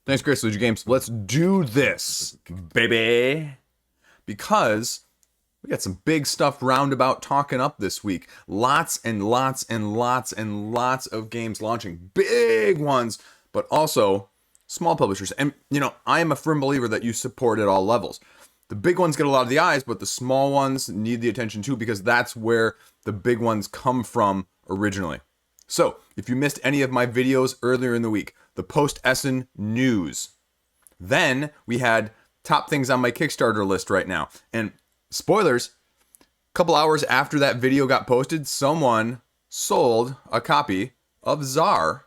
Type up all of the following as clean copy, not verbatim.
Thanks, Chris. Liege Games. Let's do this, baby. Because we got some big stuff roundabout talking up this week. Lots and lots and lots and lots of games launching. Big ones, but also small publishers. And, you know, I am a firm believer that you support at all levels. The big ones get a lot of the eyes, but the small ones need the attention too, because that's where the big ones come from originally. So, if you missed any of my videos earlier in the week, the post-Essen news. Then we had top things on my Kickstarter list right now. And spoilers, a couple hours after that video got posted, someone sold a copy of Czar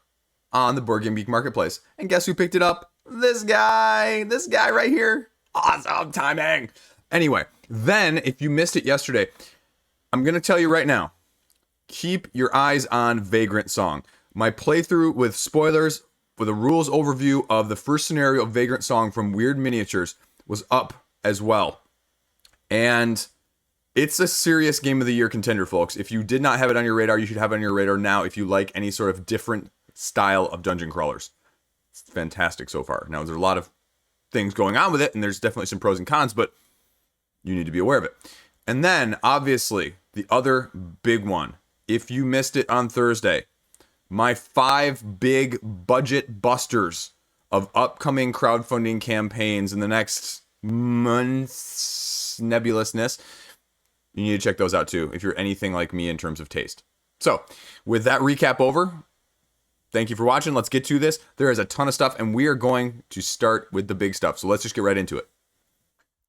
on the Board Game Geek Marketplace. And guess who picked it up? This guy right here. Awesome timing. Anyway, then if you missed it yesterday, I'm going to tell you right now, keep your eyes on Vagrant Song. My playthrough with spoilers with a rules overview of the first scenario of Vagrant Song from Weird Miniatures was up as well. And it's a serious Game of the Year contender, folks. If you did not have it on your radar, you should have it on your radar now if you like any sort of different style of dungeon crawlers. It's fantastic so far. Now, there's a lot of things going on with it, and there's definitely some pros and cons, but you need to be aware of it. And then, obviously, the other big one. If you missed it on Thursday, my 5 big budget busters of upcoming crowdfunding campaigns in the next month's nebulousness, you need to check those out too, if you're anything like me in terms of taste. So, with that recap over, thank you for watching. Let's get to this. There is a ton of stuff, and we are going to start with the big stuff. So let's just get right into it.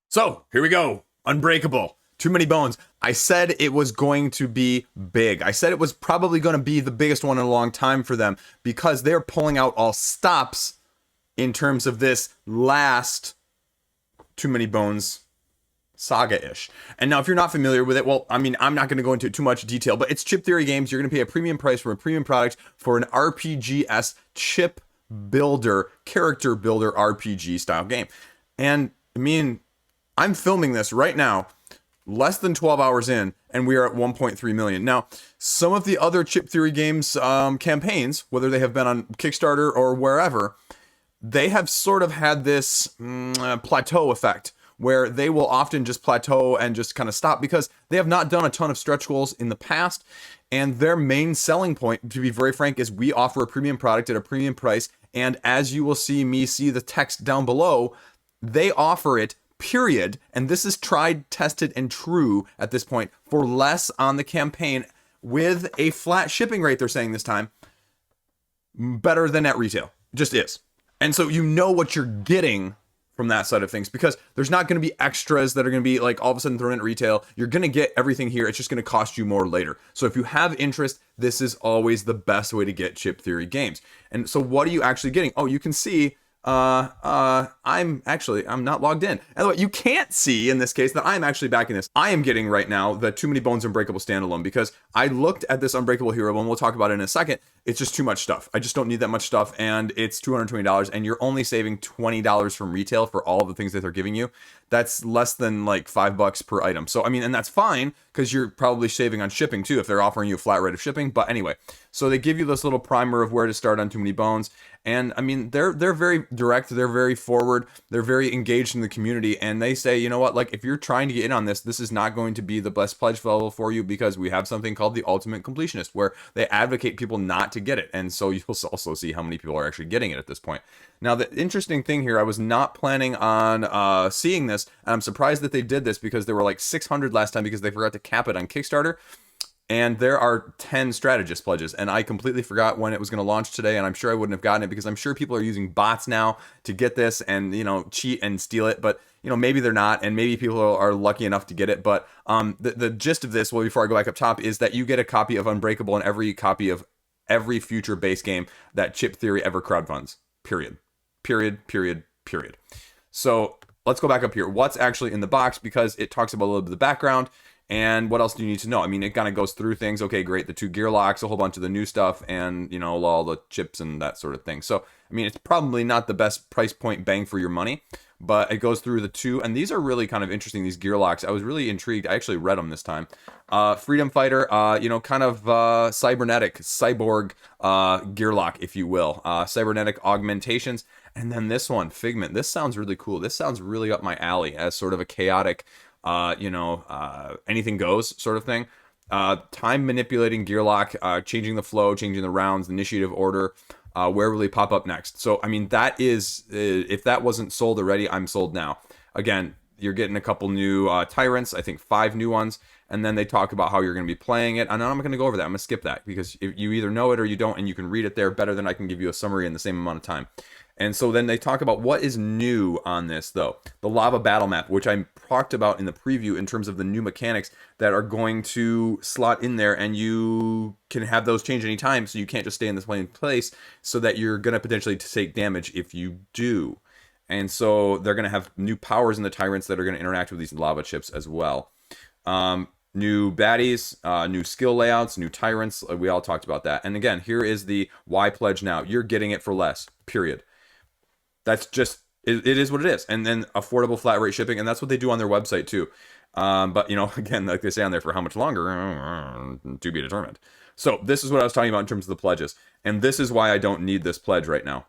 So, here we go. Unbreakable. Too Many Bones. I said it was going to be big. I said it was probably going to be the biggest one in a long time for them because they're pulling out all stops in terms of this last Too Many Bones saga-ish. And now if you're not familiar with it, well, I mean, I'm not going to go into too much detail, but it's Chip Theory Games. You're going to pay a premium price for a premium product for an RPG-esque chip builder, character builder RPG style game. And I mean, I'm filming this right now, less than 12 hours in, and we are at 1.3 million. Now, some of the other Chip Theory Games campaigns, whether they have been on Kickstarter or wherever, they have sort of had this plateau effect, where they will often just plateau and just kind of stop because they have not done a ton of stretch goals in the past. And their main selling point, to be very frank, is we offer a premium product at a premium price. And as you will see the text down below, they offer it, period. And this is tried, tested, and true at this point for less on the campaign with a flat shipping rate, they're saying this time, better than at retail. Just is. And so you know what you're getting from that side of things, because there's not going to be extras that are going to be like all of a sudden thrown in at retail. You're going to get everything here. It's just going to cost you more later. So if you have interest, this is always the best way to get Chip Theory Games. And so what are you actually getting? Oh, you can see I'm not logged in. And you can't see in this case that I'm actually backing this. I am getting right now the Too Many Bones Unbreakable standalone because I looked at this Unbreakable hero and we'll talk about it in a second. It's just too much stuff. I just don't need that much stuff, and it's $220, and you're only saving $20 from retail for all of the things that they're giving you. That's less than like $5 per item. So I mean, and that's fine because you're probably saving on shipping too if they're offering you a flat rate of shipping. But anyway, so they give you this little primer of where to start on Too Many Bones. And I mean, they're very direct, they're very forward, they're very engaged in the community, and they say, you know what, like if you're trying to get in on this, this is not going to be the best pledge level for you because we have something called the Ultimate Completionist, where they advocate people not to get it. And so you'll also see how many people are actually getting it at this point. Now, the interesting thing here, I was not planning on seeing this, and I'm surprised that they did this because there were like 600 last time because they forgot to cap it on Kickstarter. And there are 10 strategist pledges, and I completely forgot when it was going to launch today, and I'm sure I wouldn't have gotten it because I'm sure people are using bots now to get this and, you know, cheat and steal it, but, you know, maybe they're not, and maybe people are lucky enough to get it, but the gist of this, well, before I go back up top, is that you get a copy of Unbreakable and every copy of every future base game that Chip Theory ever crowdfunds, period. So let's go back up here. What's actually in the box, because it talks about a little bit of the background. And what else do you need to know? I mean, it kind of goes through things. Okay, great. The 2 gear locks, a whole bunch of the new stuff, and, you know, all the chips and that sort of thing. So, I mean, it's probably not the best price point bang for your money, but it goes through the 2. And these are really kind of interesting, these gear locks. I was really intrigued. I actually read them this time. Freedom Fighter, you know, kind of cyborg gear lock, if you will. Cybernetic augmentations. And then this one, Figment. This sounds really cool. This sounds really up my alley as sort of a chaotic, anything goes sort of thing. Time manipulating gear lock, changing the flow, changing the rounds, initiative order. Where will he pop up next? So, I mean, that is, if that wasn't sold already, I'm sold now. Again, you're getting a couple new tyrants, I think 5 new ones, and then they talk about how you're going to be playing it. And I'm not going to go over that. I'm going to skip that because if you either know it or you don't, and you can read it there better than I can give you a summary in the same amount of time. And so then they talk about what is new on this, though. The lava battle map, which I talked about in the preview in terms of the new mechanics that are going to slot in there, and you can have those change anytime, so you can't just stay in the same place, so that you're going to potentially take damage if you do. And so they're going to have new powers in the tyrants that are going to interact with these lava chips as well. New baddies, new skill layouts, new tyrants. We all talked about that. And again, here is the why pledge now. You're getting it for less, period. That's just, it is what it is. And then affordable flat rate shipping. And that's what they do on their website too. But, you know, again, like they say on there, for how much longer, to be determined. So this is what I was talking about in terms of the pledges. And this is why I don't need this pledge right now.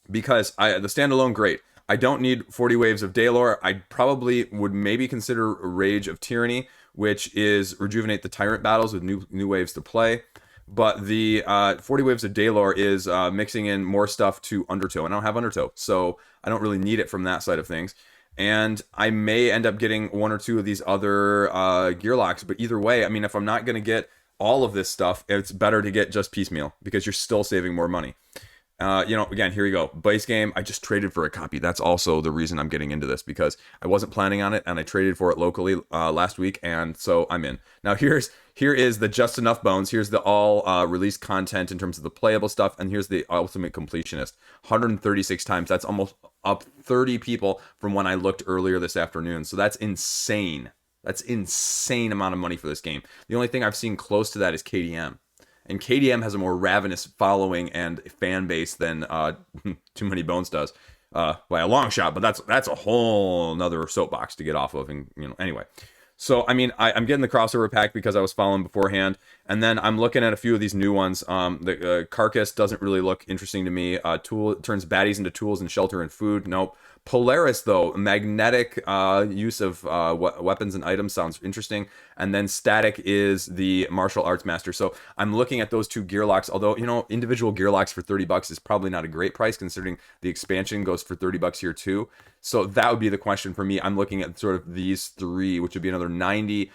Because the standalone, great. I don't need 40 Waves of Daelor. I probably would maybe consider Rage of Tyranny, which is rejuvenate the tyrant battles with new waves to play. But the 40 Waves of Daelor is mixing in more stuff to Undertow. And I don't have Undertow, so I don't really need it from that side of things. And I may end up getting 1 or 2 of these other gear locks. But either way, I mean, if I'm not going to get all of this stuff, it's better to get just piecemeal because you're still saving more money. Again, here you go. Base game, I just traded for a copy. That's also the reason I'm getting into this, because I wasn't planning on it, and I traded for it locally last week, and so I'm in. Now, here is the Just Enough Bones. Here's the all released content in terms of the playable stuff, and here's the Ultimate Completionist. 136 times. That's almost up 30 people from when I looked earlier this afternoon. So that's insane. That's insane amount of money for this game. The only thing I've seen close to that is KDM. And KDM has a more ravenous following and fan base than Too Many Bones does, by a long shot. But that's a whole nother soapbox to get off of. And anyway. So I mean, I'm getting the crossover pack because I was following beforehand, and then I'm looking at a few of these new ones. The Carcass doesn't really look interesting to me. Tool turns baddies into tools and shelter and food. Nope. Polaris, though, magnetic use of weapons and items sounds interesting. And then Static is the martial arts master. So I'm looking at those 2 gear locks. Although, individual gear locks for $30 is probably not a great price, considering the expansion goes for $30 here too. So that would be the question for me. I'm looking at sort of these 3, which would be another 90.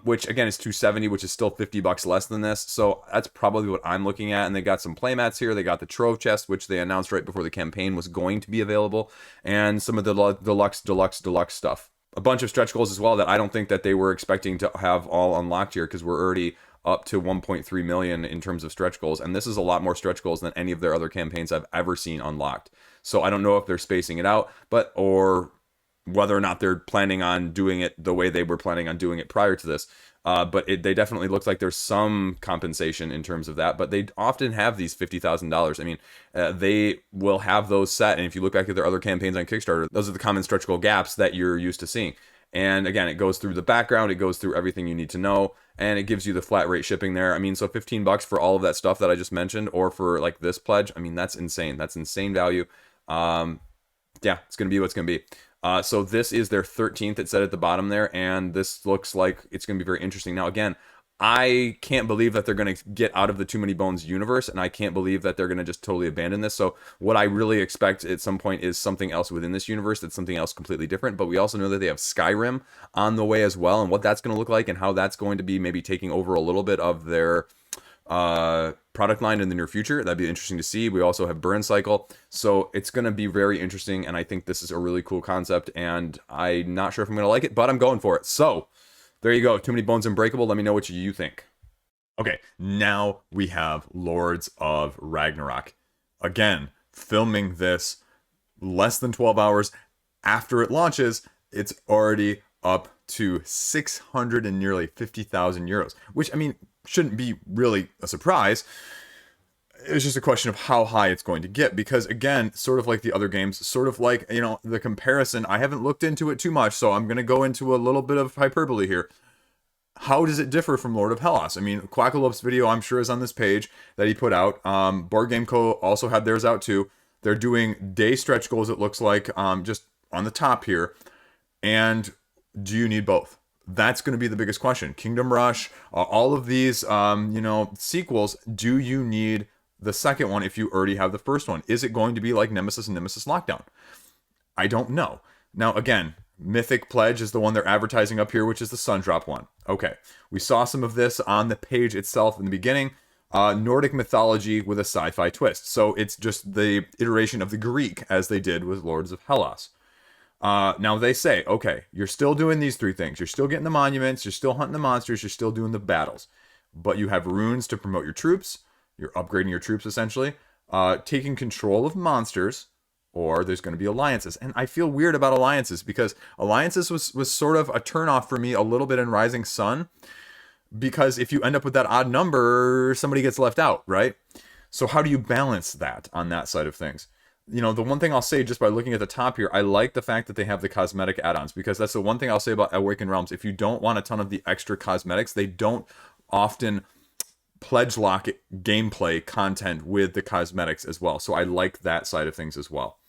Which again is 270, which is still $50 less than this. So that's probably what I'm looking at. And they got some playmats here. They got the Trove chest, which they announced right before the campaign was going to be available, and some of the deluxe stuff. A bunch of stretch goals as well that I don't think that they were expecting to have all unlocked here, because we're already up to 1.3 million in terms of stretch goals, and this is a lot more stretch goals than any of their other campaigns I've ever seen unlocked. So I don't know if they're spacing it out, or whether or not they're planning on doing it the way they were planning on doing it prior to this. But they definitely look like there's some compensation in terms of that. But they often have these $50,000. I mean, they will have those set. And if you look back at their other campaigns on Kickstarter, those are the common stretch goal gaps that you're used to seeing. And again, it goes through the background. It goes through everything you need to know. And it gives you the flat rate shipping there. I mean, so $15 for all of that stuff that I just mentioned, or for like this pledge. I mean, that's insane. That's insane value. Yeah, it's going to be what it's going to be. So this is their 13th, it said at the bottom there, and this looks like it's going to be very interesting. Now, again, I can't believe that they're going to get out of the Too Many Bones universe, and I can't believe that they're going to just totally abandon this. So what I really expect at some point is something else within this universe that's something else completely different. But we also know that they have Skyrim on the way as well, and what that's going to look like and how that's going to be maybe taking over a little bit of their product line in the near future. That'd be interesting to see. We also have Burn Cycle, so it's going to be very interesting, and I think this is a really cool concept, and I'm not sure if I'm going to like it, but I'm going for it. So there you go. Too Many Bones Unbreakable. Let me know what you think. Okay, now we have Lords of Ragnarok. Again, filming this less than 12 hours after it launches. It's already up to 600 and nearly 50,000 euros, which, I mean, shouldn't be really a surprise. It's just a question of how high it's going to get, because again, sort of like the other games, sort of like, you know, the comparison, I haven't looked into it too much, so I'm going to go into a little bit of hyperbole here. How does it differ from Lord of Hellas? I mean, Quackalop's video, I'm sure, is on this page that he put out. Board Game Co. also had theirs out too. They're doing day stretch goals, it looks like, just on the top here. And do you need both? That's going to be the biggest question. Kingdom Rush, all of these, you know, sequels, do you need the second one if you already have the first one? Is it going to be like Nemesis and Nemesis Lockdown? I don't know. Now, again, Mythic Pledge is the one they're advertising up here, which is the Sundrop one. Okay, we saw some of this on the page itself in the beginning. Nordic mythology with a sci-fi twist. So it's just the iteration of the Greek, as they did with Lords of Hellas. Now they say, okay, you're still doing these three things. You're still getting the monuments, you're still hunting the monsters, you're still doing the battles. But you have runes to promote your troops. You're upgrading your troops, essentially. Taking control of monsters, or there's going to be alliances. And I feel weird about alliances, because alliances was sort of a turnoff for me a little bit in Rising Sun. Because if you end up with that odd number, somebody gets left out, right? So how do you balance that on that side of things? You know, the one thing I'll say just by looking at the top here, I like the fact that they have the cosmetic add-ons, because that's the one thing I'll say about Awakened Realms. If you don't want a ton of the extra cosmetics, they don't often pledge lock gameplay content with the cosmetics as well. So I like that side of things as well.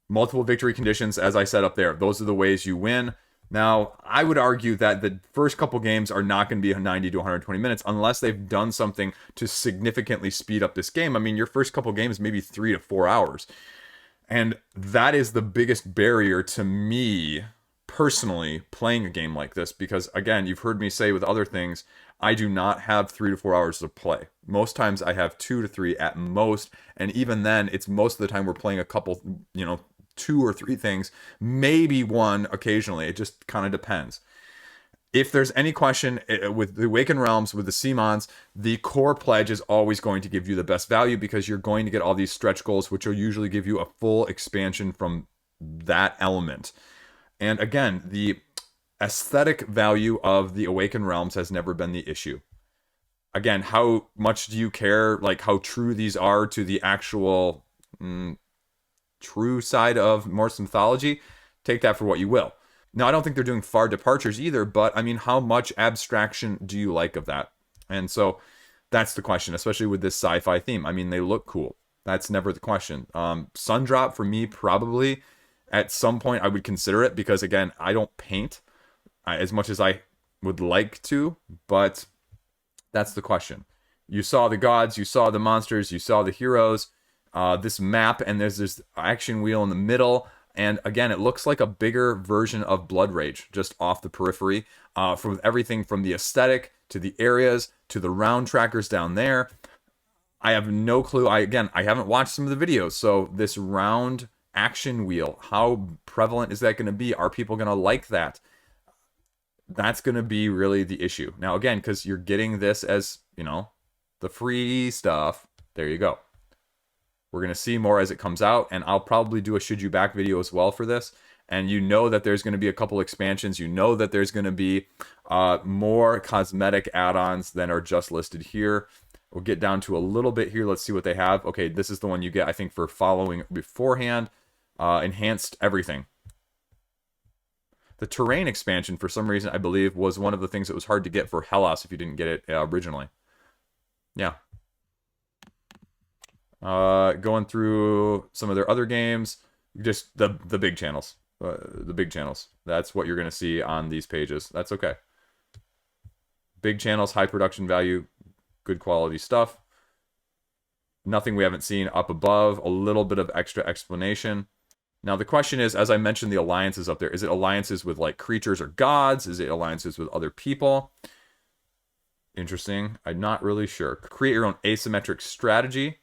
Multiple victory conditions, as I said up there, those are the ways you win. Now, I would argue that the first couple games are not going to be 90 to 120 minutes unless they've done something to significantly speed up this game. I mean, your first couple games maybe 3 to 4 hours. And that is the biggest barrier to me personally playing a game like this, because again, you've heard me say with other things, I do not have 3 to 4 hours to play. Most times I have 2 to 3 at most, and even then it's most of the time we're playing a couple, you know, 2 or 3 things, maybe 1 occasionally. It just kind of depends. If there's any question with the Awakened Realms, with the Simons, the core pledge is always going to give you the best value, because you're going to get all these stretch goals, which will usually give you a full expansion from that element. And again, the aesthetic value of the Awakened Realms has never been the issue. Again, how much do you care, like how true these are to the actual true side of Norse mythology? Take that for what you will. Now, I don't think they're doing far departures either, but I mean, how much abstraction do you like of that? And so that's the question, especially with this sci-fi theme. I mean, they look cool. That's never the question. Sundrop, for me, probably at some point I would consider it, because again, I don't paint as much as I would like to, but that's the question. You saw the gods, you saw the monsters, you saw the heroes. This map, and there's this action wheel in the middle, and again, it looks like a bigger version of Blood Rage, just off the periphery, from everything from the aesthetic to the areas to the round trackers down there. I have no clue. I haven't watched some of the videos, so this round action wheel, how prevalent is that going to be? Are people going to like that? That's going to be really the issue. Now, again, because you're getting this as, you know, the free stuff, there you go. We're going to see more as it comes out, and I'll probably do a Should You Back video as well for this. And you know that there's going to be a couple expansions. You know that there's going to be more cosmetic add-ons than are just listed here. We'll get down to a little bit here. Let's see what they have. Okay, this is the one you get, I think, for following beforehand. Enhanced everything. The terrain expansion, for some reason, I believe, was one of the things that was hard to get for Hellas if you didn't get it originally. Yeah. Going through some of their other games, just the big channels. The big channels. That's what you're going to see on these pages. That's okay. Big channels, high production value, good quality stuff. Nothing we haven't seen up above. A little bit of extra explanation. Now, the question is, as I mentioned, the alliances up there. Is it alliances with, like, creatures or gods? Is it alliances with other people? Interesting. I'm not really sure. Create your own asymmetric strategy.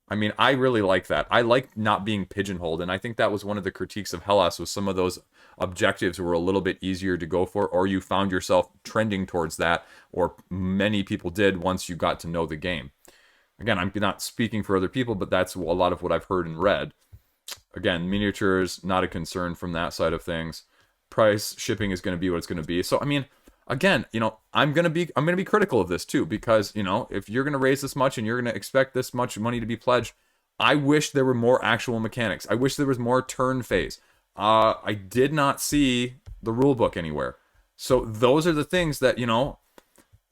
I mean, I really like that. I like not being pigeonholed, and I think that was one of the critiques of Hellas, was some of those objectives were a little bit easier to go for, or you found yourself trending towards that, or many people did once you got to know the game. Again, I'm not speaking for other people, but that's a lot of what I've heard and read. Again, miniatures, not a concern from that side of things. price. Shipping is going to be what it's going to be. So I mean, again, you know, I'm gonna be critical of this too, because, you know, if you're gonna raise this much and you're gonna expect this much money to be pledged, I wish there were more actual mechanics. I wish there was more turn phase. I did not see the rule book anywhere. So those are the things that, you know,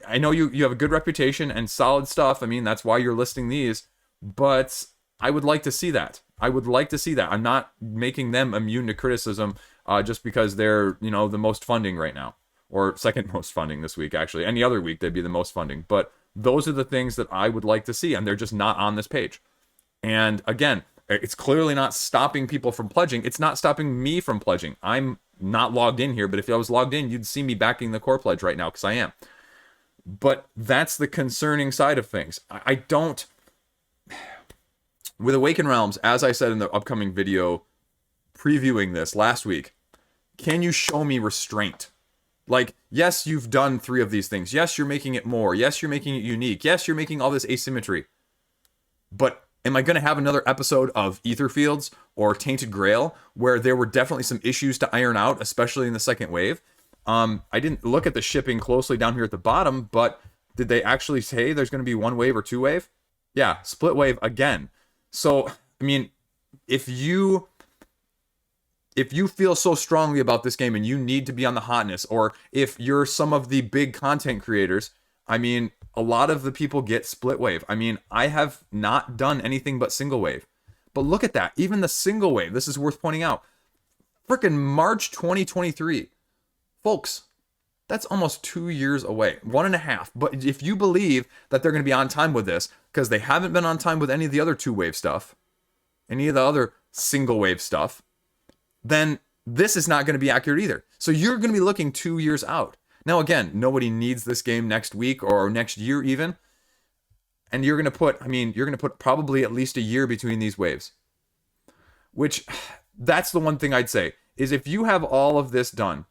I know you have a good reputation and solid stuff. I mean, that's why you're listing these, but I would like to see that. I would like to see that. I'm not making them immune to criticism just because they're, you know, the most funding right now. Or second most funding this week, actually. Any other week, they'd be the most funding. But those are the things that I would like to see, and they're just not on this page. And again, it's clearly not stopping people from pledging. It's not stopping me from pledging. I'm not logged in here, but if I was logged in, you'd see me backing the core pledge right now, because I am. But that's the concerning side of things. I don't... With Awakened Realms, as I said in the upcoming video previewing this last week, can you show me restraint? Like, yes, you've done 3 of these things. Yes, you're making it more. Yes, you're making it unique. Yes, you're making all this asymmetry. But am I going to have another episode of Etherfields or Tainted Grail where there were definitely some issues to iron out, especially in the second wave? I didn't look at the shipping closely down here at the bottom, but did they actually say there's going to be 1 wave or 2 wave? Yeah, split wave again. So, I mean, if you feel so strongly about this game and you need to be on the hotness, or if you're some of the big content creators, I mean, a lot of the people get split wave. I mean, I have not done anything but single wave. But look at that. Even the single wave, this is worth pointing out. Frickin' March 2023. Folks, that's almost 2 years away. 1.5. But if you believe that they're going to be on time with this, because they haven't been on time with any of the other 2-wave stuff, any of the other single wave stuff, then this is not going to be accurate either. So you're going to be looking 2 years out. Now, again, nobody needs this game next week or next year even. And you're going to put probably at least a year between these waves. Which, that's the one thing I'd say, is if you have all of this done,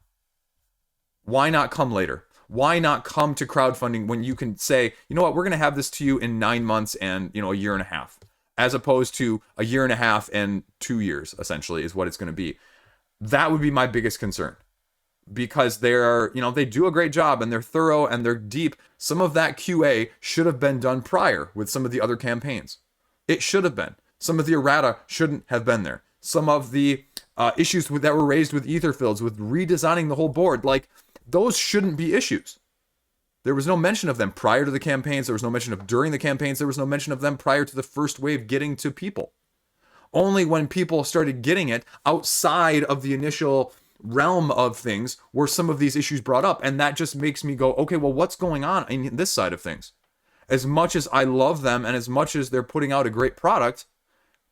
why not come later? Why not come to crowdfunding when you can say, you know what, we're going to have this to you in 9 months and, you know, a year and a half. As opposed to a year and a half and 2 years, essentially, is what it's going to be. That would be my biggest concern. Because they're, you know, they do a great job and they're thorough and they're deep. Some of that QA should have been done prior with some of the other campaigns. It should have been. Some of the errata shouldn't have been there. Some of the issues that were raised with Etherfields, with redesigning the whole board, like, those shouldn't be issues. There was no mention of them prior to the campaigns. There was no mention of during the campaigns. There was no mention of them prior to the first wave getting to people. Only when people started getting it outside of the initial realm of things were some of these issues brought up. And that just makes me go, okay, well, what's going on in this side of things? As much as I love them and as much as they're putting out a great product,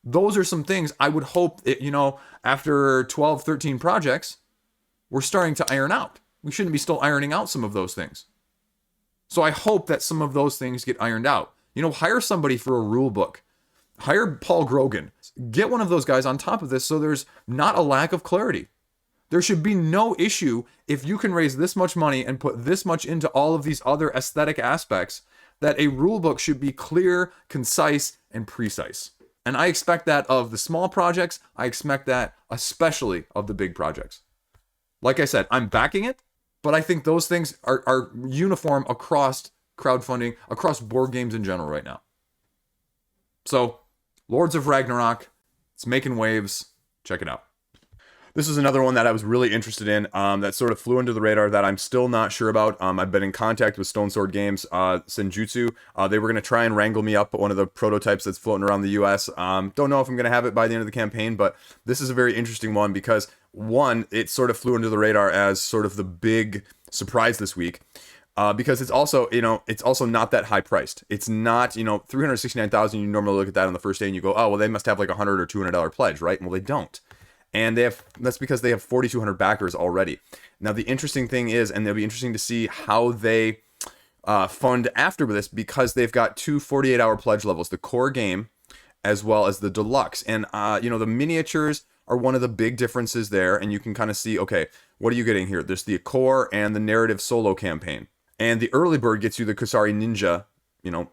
those are some things I would hope that, you know, after 12, 13 projects, we're starting to iron out. We shouldn't be still ironing out some of those things. So I hope that some of those things get ironed out. You know, hire somebody for a rule book. Hire Paul Grogan. Get one of those guys on top of this so there's not a lack of clarity. There should be no issue if you can raise this much money and put this much into all of these other aesthetic aspects, that a rule book should be clear, concise, and precise. And I expect that of the small projects. I expect that especially of the big projects. Like I said, I'm backing it. But I think those things are uniform across crowdfunding, across board games in general right now. So, Lords of Ragnarok, it's making waves. Check it out. This is another one that I was really interested in that sort of flew under the radar that I'm still not sure about. I've been in contact with Stone Sword Games, Senjutsu. They were going to try and wrangle me up one of the prototypes that's floating around the US. Don't know if I'm going to have it by the end of the campaign, but this is a very interesting one because, one, it sort of flew under the radar as sort of the big surprise this week. Because it's also, you know, it's also not that high priced. It's not, you know, $369,000. You normally look at that on the first day and you go, oh, well, they must have like $100 or $200 pledge, right? Well, they don't. And that's because they have 4,200 backers already. Now, the interesting thing is, and it'll be interesting to see how they fund after this, because they've got two 48-hour pledge levels, the core game as well as the deluxe. And, you know, the miniatures are one of the big differences there. And you can kind of see, okay, what are you getting here? There's the core and the narrative solo campaign. And the early bird gets you the Kusari Ninja, you know,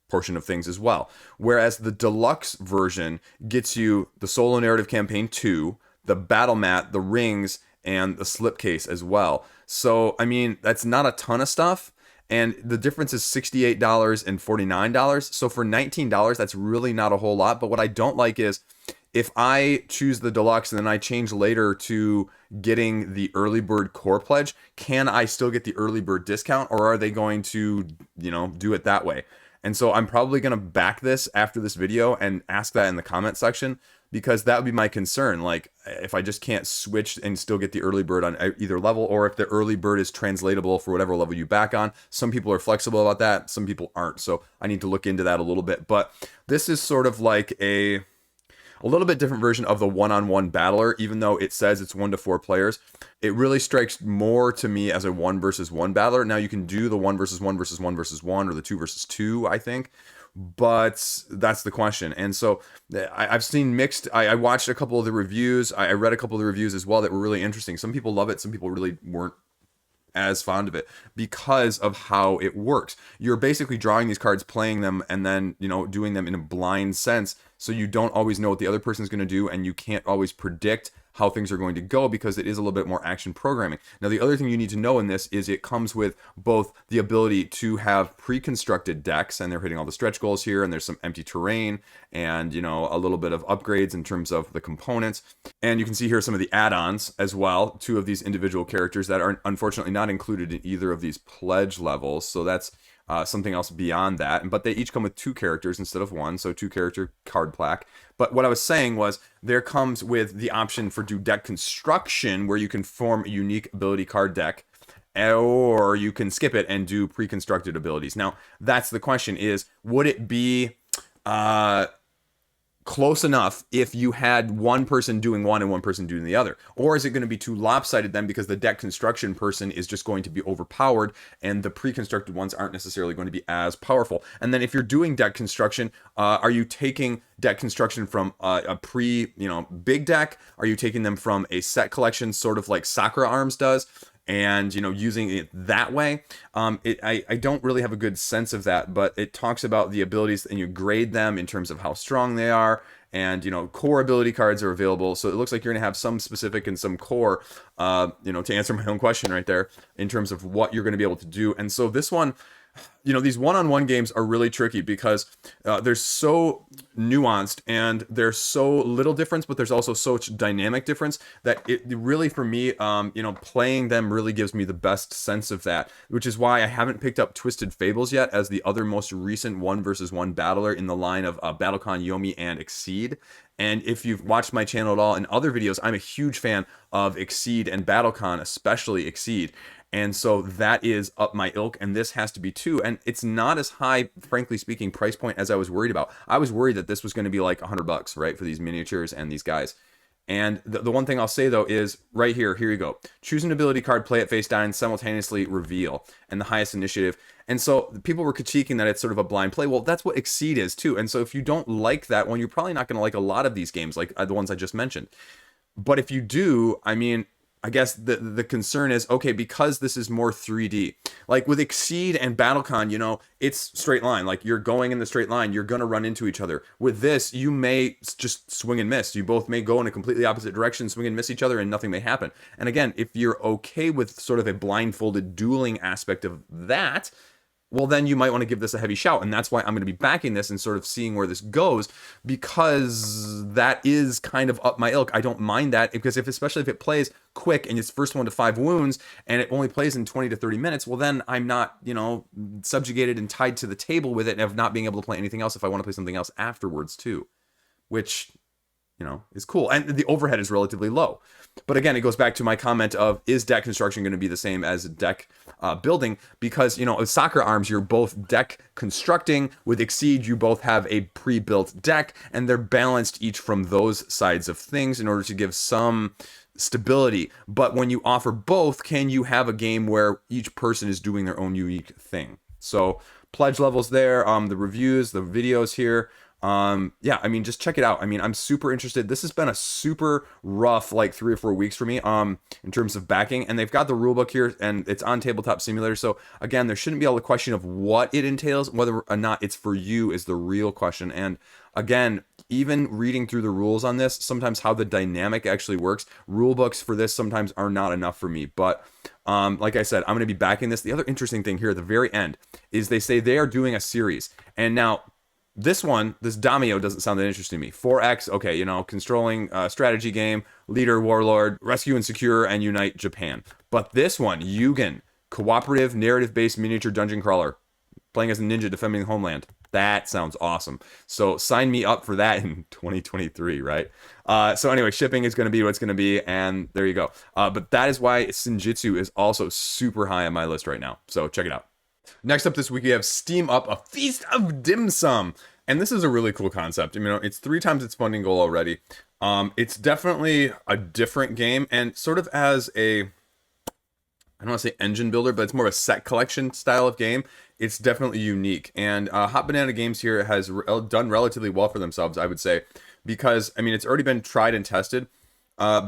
portion of things as well. Whereas the deluxe version gets you the solo narrative campaign 2, the battle mat, the rings, and the slipcase as well. So, I mean, that's not a ton of stuff. And the difference is $68 and $49. So for $19, that's really not a whole lot. But what I don't like is if I choose the deluxe and then I change later to getting the early bird core pledge, can I still get the early bird discount, or are they going to, do it that way? And so I'm probably going to back this after this video and ask that in the comment section, because that would be my concern. Like, if I just can't switch and still get the early bird on either level, or if the early bird is translatable for whatever level you back on. Some people are flexible about that, some people aren't. So I need to look into that a little bit. But this is sort of like a little bit different version of the one-on-one battler. Even though it says it's 1 to 4 players, it really strikes more to me as a 1 versus 1 battler. Now you can do the 1 versus 1 versus 1 versus 1, or the 2 versus 2, I think, but that's the question. And so I've seen mixed. I watched a couple of the reviews. I read a couple of the reviews as well that were really interesting. Some people love it, some people really weren't as fond of it because of how it works. You're basically drawing these cards, playing them, and then doing them in a blind sense, so you don't always know what the other person's going to do, and you can't always predict how things are going to go, because it is a little bit more action programming. Now, the other thing you need to know in this is it comes with both the ability to have pre-constructed decks, and they're hitting all the stretch goals here, and there's some empty terrain, and a little bit of upgrades in terms of the components. And you can see here some of the add-ons as well, 2 of these individual characters that are unfortunately not included in either of these pledge levels. So that's something else beyond that. But they each come with 2 characters instead of 1, so 2 character card plaque. But what I was saying was, there comes with the option for do deck construction, where you can form a unique ability card deck, or you can skip it and do pre-constructed abilities. Now, that's the question: is would it be close enough if you had one person doing one and one person doing the other? Or is it going to be too lopsided then, because the deck construction person is just going to be overpowered and the pre-constructed ones aren't necessarily going to be as powerful? And then if you're doing deck construction, are you taking deck construction from a big deck? Are you taking them from a set collection, sort of like Sakura Arms does, and using it that way? I don't really have a good sense of that, but it talks about the abilities, and you grade them in terms of how strong they are. And core ability cards are available, so it looks like you're gonna have some specific and some core, to answer my own question right there, in terms of what you're gonna be able to do. And so this one, these one-on-one games are really tricky, because they're so nuanced, and there's so little difference, but there's also such dynamic difference, that it really, for me, playing them really gives me the best sense of that, which is why I haven't picked up Twisted Fables yet as the other most recent 1 versus 1 battler in the line of Battlecon, Yomi, and Exceed. And if you've watched my channel at all in other videos, I'm a huge fan of Exceed and Battlecon, especially Exceed. And so that is up my ilk, and this has to be too. And it's not as high, frankly speaking, price point as I was worried about. I was worried that this was going to be like $100, right, for these miniatures and these guys. And the one thing I'll say, though, is right here you go. Choose an ability card, play it face down, simultaneously reveal, and the highest initiative. And so people were critiquing that it's sort of a blind play. Well, that's what Exceed is too. And so if you don't like that one, you're probably not going to like a lot of these games, like the ones I just mentioned. But if you do, I mean, I guess the concern is, okay, because this is more 3D, like with Exceed and Battlecon, it's straight line. Like, you're going in the straight line, you're going to run into each other. With this, you may just swing and miss. You both may go in a completely opposite direction, swing and miss each other, and nothing may happen. And again, if you're okay with sort of a blindfolded dueling aspect of that, well, then you might want to give this a heavy shout. And that's why I'm going to be backing this and sort of seeing where this goes, because that is kind of up my ilk. I don't mind that, because especially if it plays quick and it's first 1 to 5 wounds and it only plays in 20 to 30 minutes, well, then I'm not, subjugated and tied to the table with it, and of not being able to play anything else if I want to play something else afterwards too, which, is cool. And the overhead is relatively low. But again, it goes back to my comment of, is deck construction going to be the same as deck building? Because, with Sakura Arms, you're both deck constructing. With Exceed, you both have a pre-built deck, and they're balanced each from those sides of things in order to give some stability. But when you offer both, can you have a game where each person is doing their own unique thing? So pledge levels there, the reviews, the videos here. Yeah, I mean, just check it out. I mean, I'm super interested. This has been a super rough like 3 or 4 weeks for me in terms of backing, and they've got the rulebook here and it's on Tabletop Simulator. So again, there shouldn't be all the question of what it entails, whether or not it's for you is the real question. And again, even reading through the rules on this, sometimes how the dynamic actually works, rule books for this sometimes are not enough for me. But like I said, I'm going to be backing this. The other interesting thing here at the very end is they say they are doing a series. And now this one, this Daimyo doesn't sound that interesting to me. 4X, okay, you know, controlling strategy game, leader, warlord, rescue and secure, and unite Japan. But this one, YUGEN, cooperative, narrative-based miniature dungeon crawler, playing as a ninja defending the homeland. That sounds awesome. So sign me up for that in 2023, right? So anyway, shipping is going to be what it's going to be, and there you go. But that is why Senjutsu is also super high on my list right now. So check it out. Next up this week, we have Steam Up, a Feast of Dim Sum. And this is a really cool concept. I mean, it's 3 times its funding goal already. It's definitely a different game, and sort of as a, I don't want to say engine builder, but it's more of a set collection style of game. It's definitely unique. And Hot Banana Games here has done relatively well for themselves, I would say, because, I mean, it's already been tried and tested.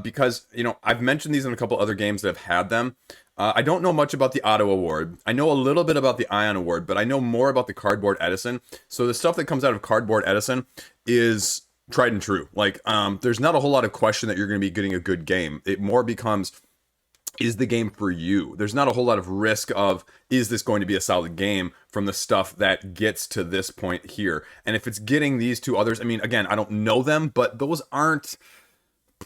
Because, you know, I've mentioned these in a couple other games that have had them. I don't know much about the Otto Award. I know a little bit about the Ion Award, but I know more about the Cardboard Edison. So the stuff that comes out of Cardboard Edison is tried and true. Like, there's not a whole lot of question that you're going to be getting a good game. It more becomes, is the game for you? There's not a whole lot of risk of, is this going to be a solid game from the stuff that gets to this point here? And if it's getting these 2 others, I mean, again, I don't know them, but those aren't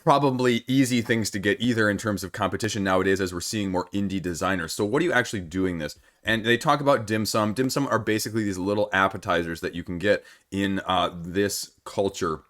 probably easy things to get either in terms of competition nowadays, as we're seeing more indie designers. So what are you actually doing this? And they talk about dim sum. Dim sum are basically these little appetizers that you can get in this culture.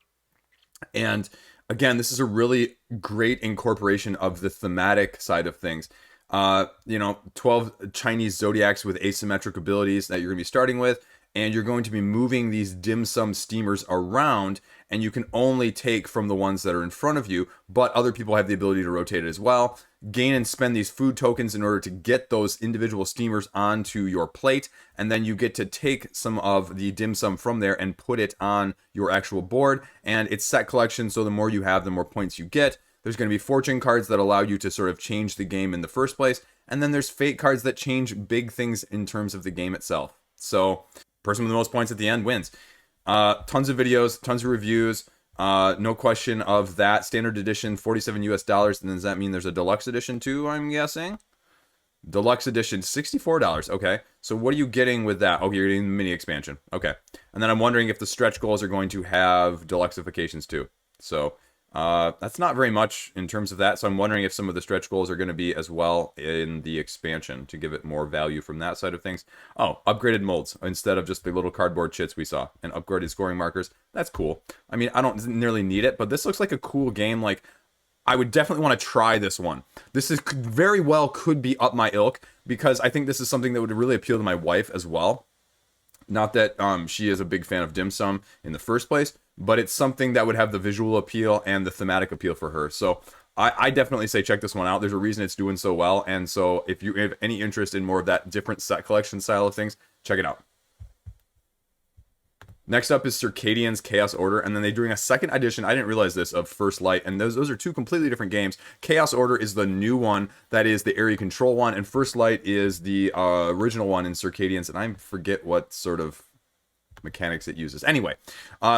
And again, this is a really great incorporation of the thematic side of things. You know, 12 Chinese zodiacs with asymmetric abilities that you're going to be starting with, and you're going to be moving these dim sum steamers around, and you can only take from the ones that are in front of you, but other people have the ability to rotate it as well. Gain and spend these food tokens in order to get those individual steamers onto your plate, and then you get to take some of the dim sum from there and put it on your actual board. And it's set collection, so the more you have, the more points you get. There's going to be fortune cards that allow you to sort of change the game in the first place, and then there's fate cards that change big things in terms of the game itself. So person with the most points at the end wins. Tons of videos, tons of reviews, no question of that. Standard edition, $47 US, and does that mean there's a deluxe edition too, I'm guessing? Deluxe edition, $64. Okay, so what are you getting with that? Okay, you're getting the mini expansion. Okay, and then I'm wondering if the stretch goals are going to have deluxeifications too. So that's not very much in terms of that. So I'm wondering if some of the stretch goals are going to be as well in the expansion to give it more value from that side of things. Oh, upgraded molds instead of just the little cardboard chits we saw, and upgraded scoring markers. That's cool. I mean, I don't nearly need it, but this looks like a cool game. Like, I would definitely want to try this one. This is very well could be up my ilk, because I think this is something that would really appeal to my wife as well. Not that she is a big fan of dim sum in the first place, but it's something that would have the visual appeal and the thematic appeal for her. So I definitely say check this one out. There's a reason it's doing so well. And so if you have any interest in more of that different set collection style of things, check it out. Next up is Circadians Chaos Order, and then they're doing a second edition, I didn't realize this, of First Light, and those are 2 completely different games. Chaos Order is the new one, that is the area control one, and First Light is the original one in Circadians, and I forget what sort of mechanics it uses. Anyway,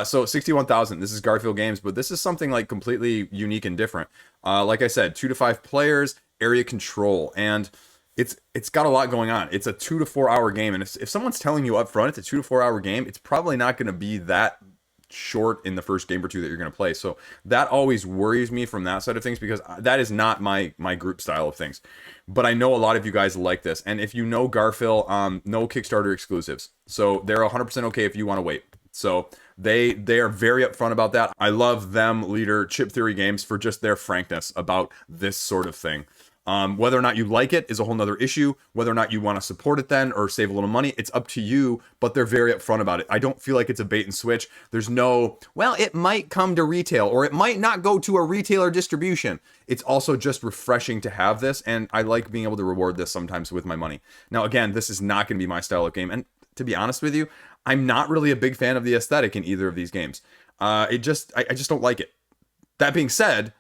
so 61,000, this is Garfield Games, but this is something like completely unique and different. Like I said, 2 to 5 players, area control, and it's got a lot going on. It's a 2 to 4 hour game, and if someone's telling you up front it's a 2 to 4 hour game, it's probably not going to be that short in the first game or 2 that you're going to play. So that always worries me from that side of things, because that is not my group style of things. But I know a lot of you guys like this, and if you know Garfield, no Kickstarter exclusives, so they're 100% okay if you want to wait. So they are very upfront about that. I love them, leader Chip Theory Games, for just their frankness about this sort of thing. Whether or not you like it is a whole nother issue. Whether or not you want to support it then or save a little money, it's up to you, but they're very upfront about it. I don't feel like it's a bait and switch. There's no, well, it might come to retail or it might not go to a retailer distribution. It's also just refreshing to have this, and I like being able to reward this sometimes with my money. Now, again, this is not going to be my style of game, and to be honest with you, I'm not really a big fan of the aesthetic in either of these games. I just don't like it. That being said,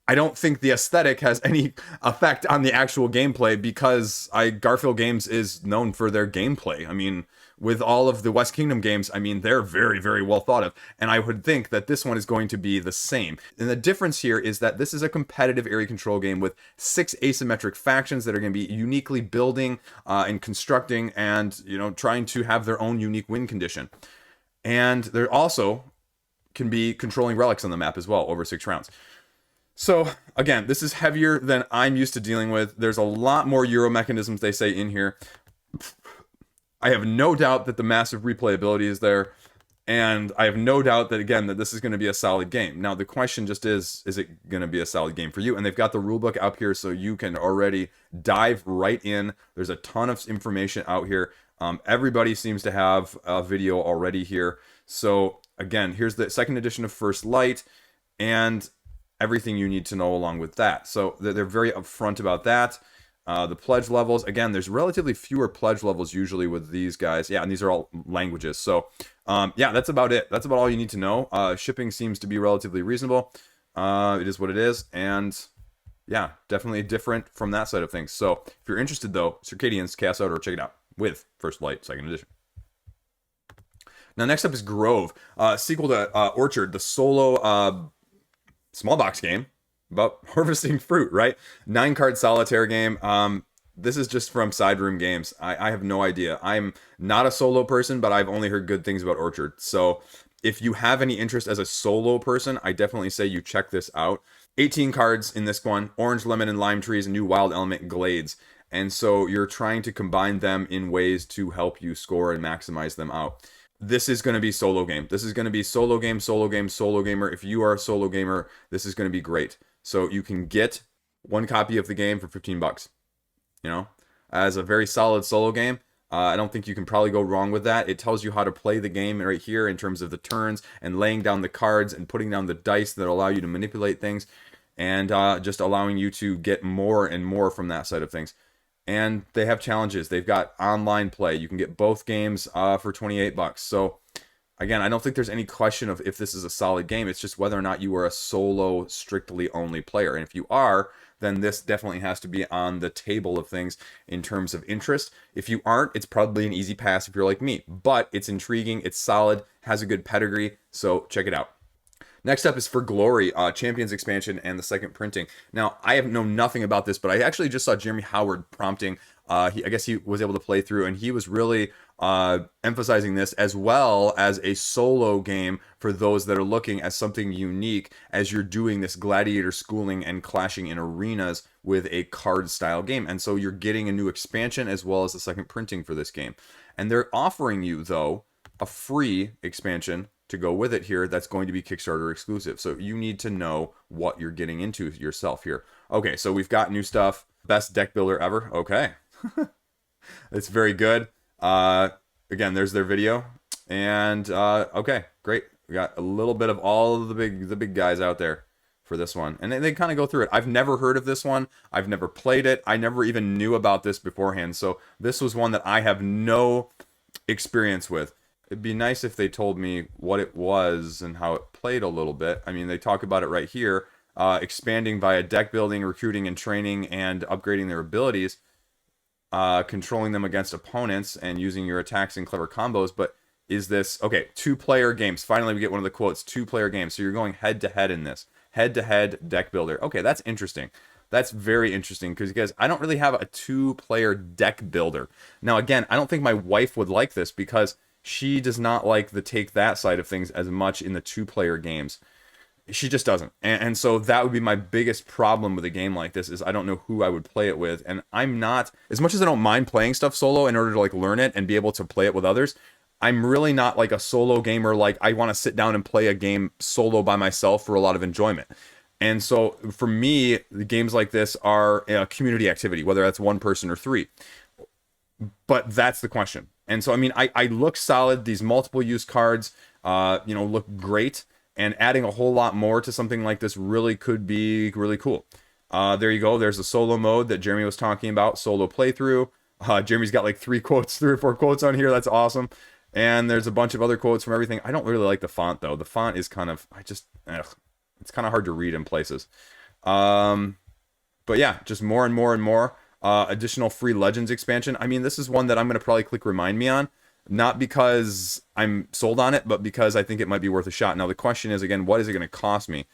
I don't think the aesthetic has any effect on the actual gameplay because Garfield Games is known for their gameplay. I mean, with all of the West Kingdom games, I mean, they're very, very well thought of. And I would think that this one is going to be the same. And the difference here is that this is a competitive area control game with 6 asymmetric factions that are going to be uniquely building and constructing and, you know, trying to have their own unique win condition. And there also can be controlling relics on the map as well over 6 rounds. So, again, this is heavier than I'm used to dealing with. There's a lot more Euro mechanisms, they say, in here. I have no doubt that the massive replayability is there. And I have no doubt that, again, that this is going to be a solid game. Now, the question just is it going to be a solid game for you? And they've got the rulebook out here so you can already dive right in. There's a ton of information out here. Everybody seems to have a video already here. So, again, here's the second edition of First Light. And everything you need to know along with that. So they're very upfront about that. The pledge levels, again, there's relatively fewer pledge levels usually with these guys. Yeah, and these are all languages. So yeah, that's about it. That's about all you need to know. Shipping seems to be relatively reasonable. It is what it is. And yeah, definitely different from that side of things. So if you're interested though, Circadians, cast out or check it out with First Light, second edition. Now next up is Grove, sequel to Orchard, the solo small box game about harvesting fruit, right? 9-card solitaire game. This is just from Side Room Games. I have no idea. I'm not a solo person, but I've only heard good things about Orchard. So if you have any interest as a solo person, I definitely say you check this out. 18 cards in this one, orange, lemon, and lime trees, and new wild element glades. And so you're trying to combine them in ways to help you score and maximize them out. This is going to be solo game. This is going to be solo game, solo game, solo gamer. If you are a solo gamer, this is going to be great. So you can get one copy of the game for $15. You know, as a very solid solo game. I don't think you can probably go wrong with that. It tells you how to play the game right here in terms of the turns and laying down the cards and putting down the dice that allow you to manipulate things and just allowing you to get more and more from that side of things. And they have challenges. They've got online play. You can get both games for $28. So, again, I don't think there's any question of if this is a solid game. It's just whether or not you are a solo, strictly only player. And if you are, then this definitely has to be on the table of things in terms of interest. If you aren't, it's probably an easy pass if you're like me. But it's intriguing. It's solid. Has a good pedigree. So, check it out. Next up is For Glory, Champions expansion and the second printing. Now, I have known nothing about this, but I actually just saw Jeremy Howard prompting. I guess he was able to play through, and he was really emphasizing this as well as a solo game for those that are looking at something unique as you're doing this gladiator schooling and clashing in arenas with a card-style game. And so you're getting a new expansion as well as the second printing for this game. And they're offering you, though, a free expansion to go with it here that's going to be Kickstarter exclusive. So you need to know what you're getting into yourself here. Okay, so we've got new stuff. Best deck builder ever. Okay. It's very good. Again, there's their video. And okay, great. We got a little bit of all of the big guys out there for this one. And they kind of go through it. I've never heard of this one. I've never played it. I never even knew about this beforehand. So this was one that I have no experience with. It'd be nice if they told me what it was and how it played a little bit. I mean, they talk about it right here. Expanding via deck building, recruiting and training, and upgrading their abilities. Controlling them against opponents and using your attacks and clever combos. But is this... Okay, 2-player games. Finally, we get one of the quotes. 2-player games. So you're going head-to-head in this. Head-to-head deck builder. Okay, that's interesting. That's very interesting because, guys, I don't really have a 2-player deck builder. Now, again, I don't think my wife would like this because... she does not like the take that side of things as much in the 2-player games. She just doesn't. And so that would be my biggest problem with a game like this is I don't know who I would play it with. And I'm not, as much as I don't mind playing stuff solo in order to like learn it and be able to play it with others, I'm really not like a solo gamer. Like I want to sit down and play a game solo by myself for a lot of enjoyment. And so for me, the games like this are a community activity, whether that's 1 person or 3. But that's the question. And so, I mean, I look solid. These multiple use cards, look great. And adding a whole lot more to something like this really could be really cool. There you go. There's the solo mode that Jeremy was talking about. Solo playthrough. Jeremy's got like 3 or 4 quotes on here. That's awesome. And there's a bunch of other quotes from everything. I don't really like the font, though. The font is kind of, it's kind of hard to read in places. But yeah, just more and more and more. Additional free Legends expansion. I mean, this is one that I'm going to probably click Remind Me on. Not because I'm sold on it, but because I think it might be worth a shot. Now, the question is, again, what is it going to cost me?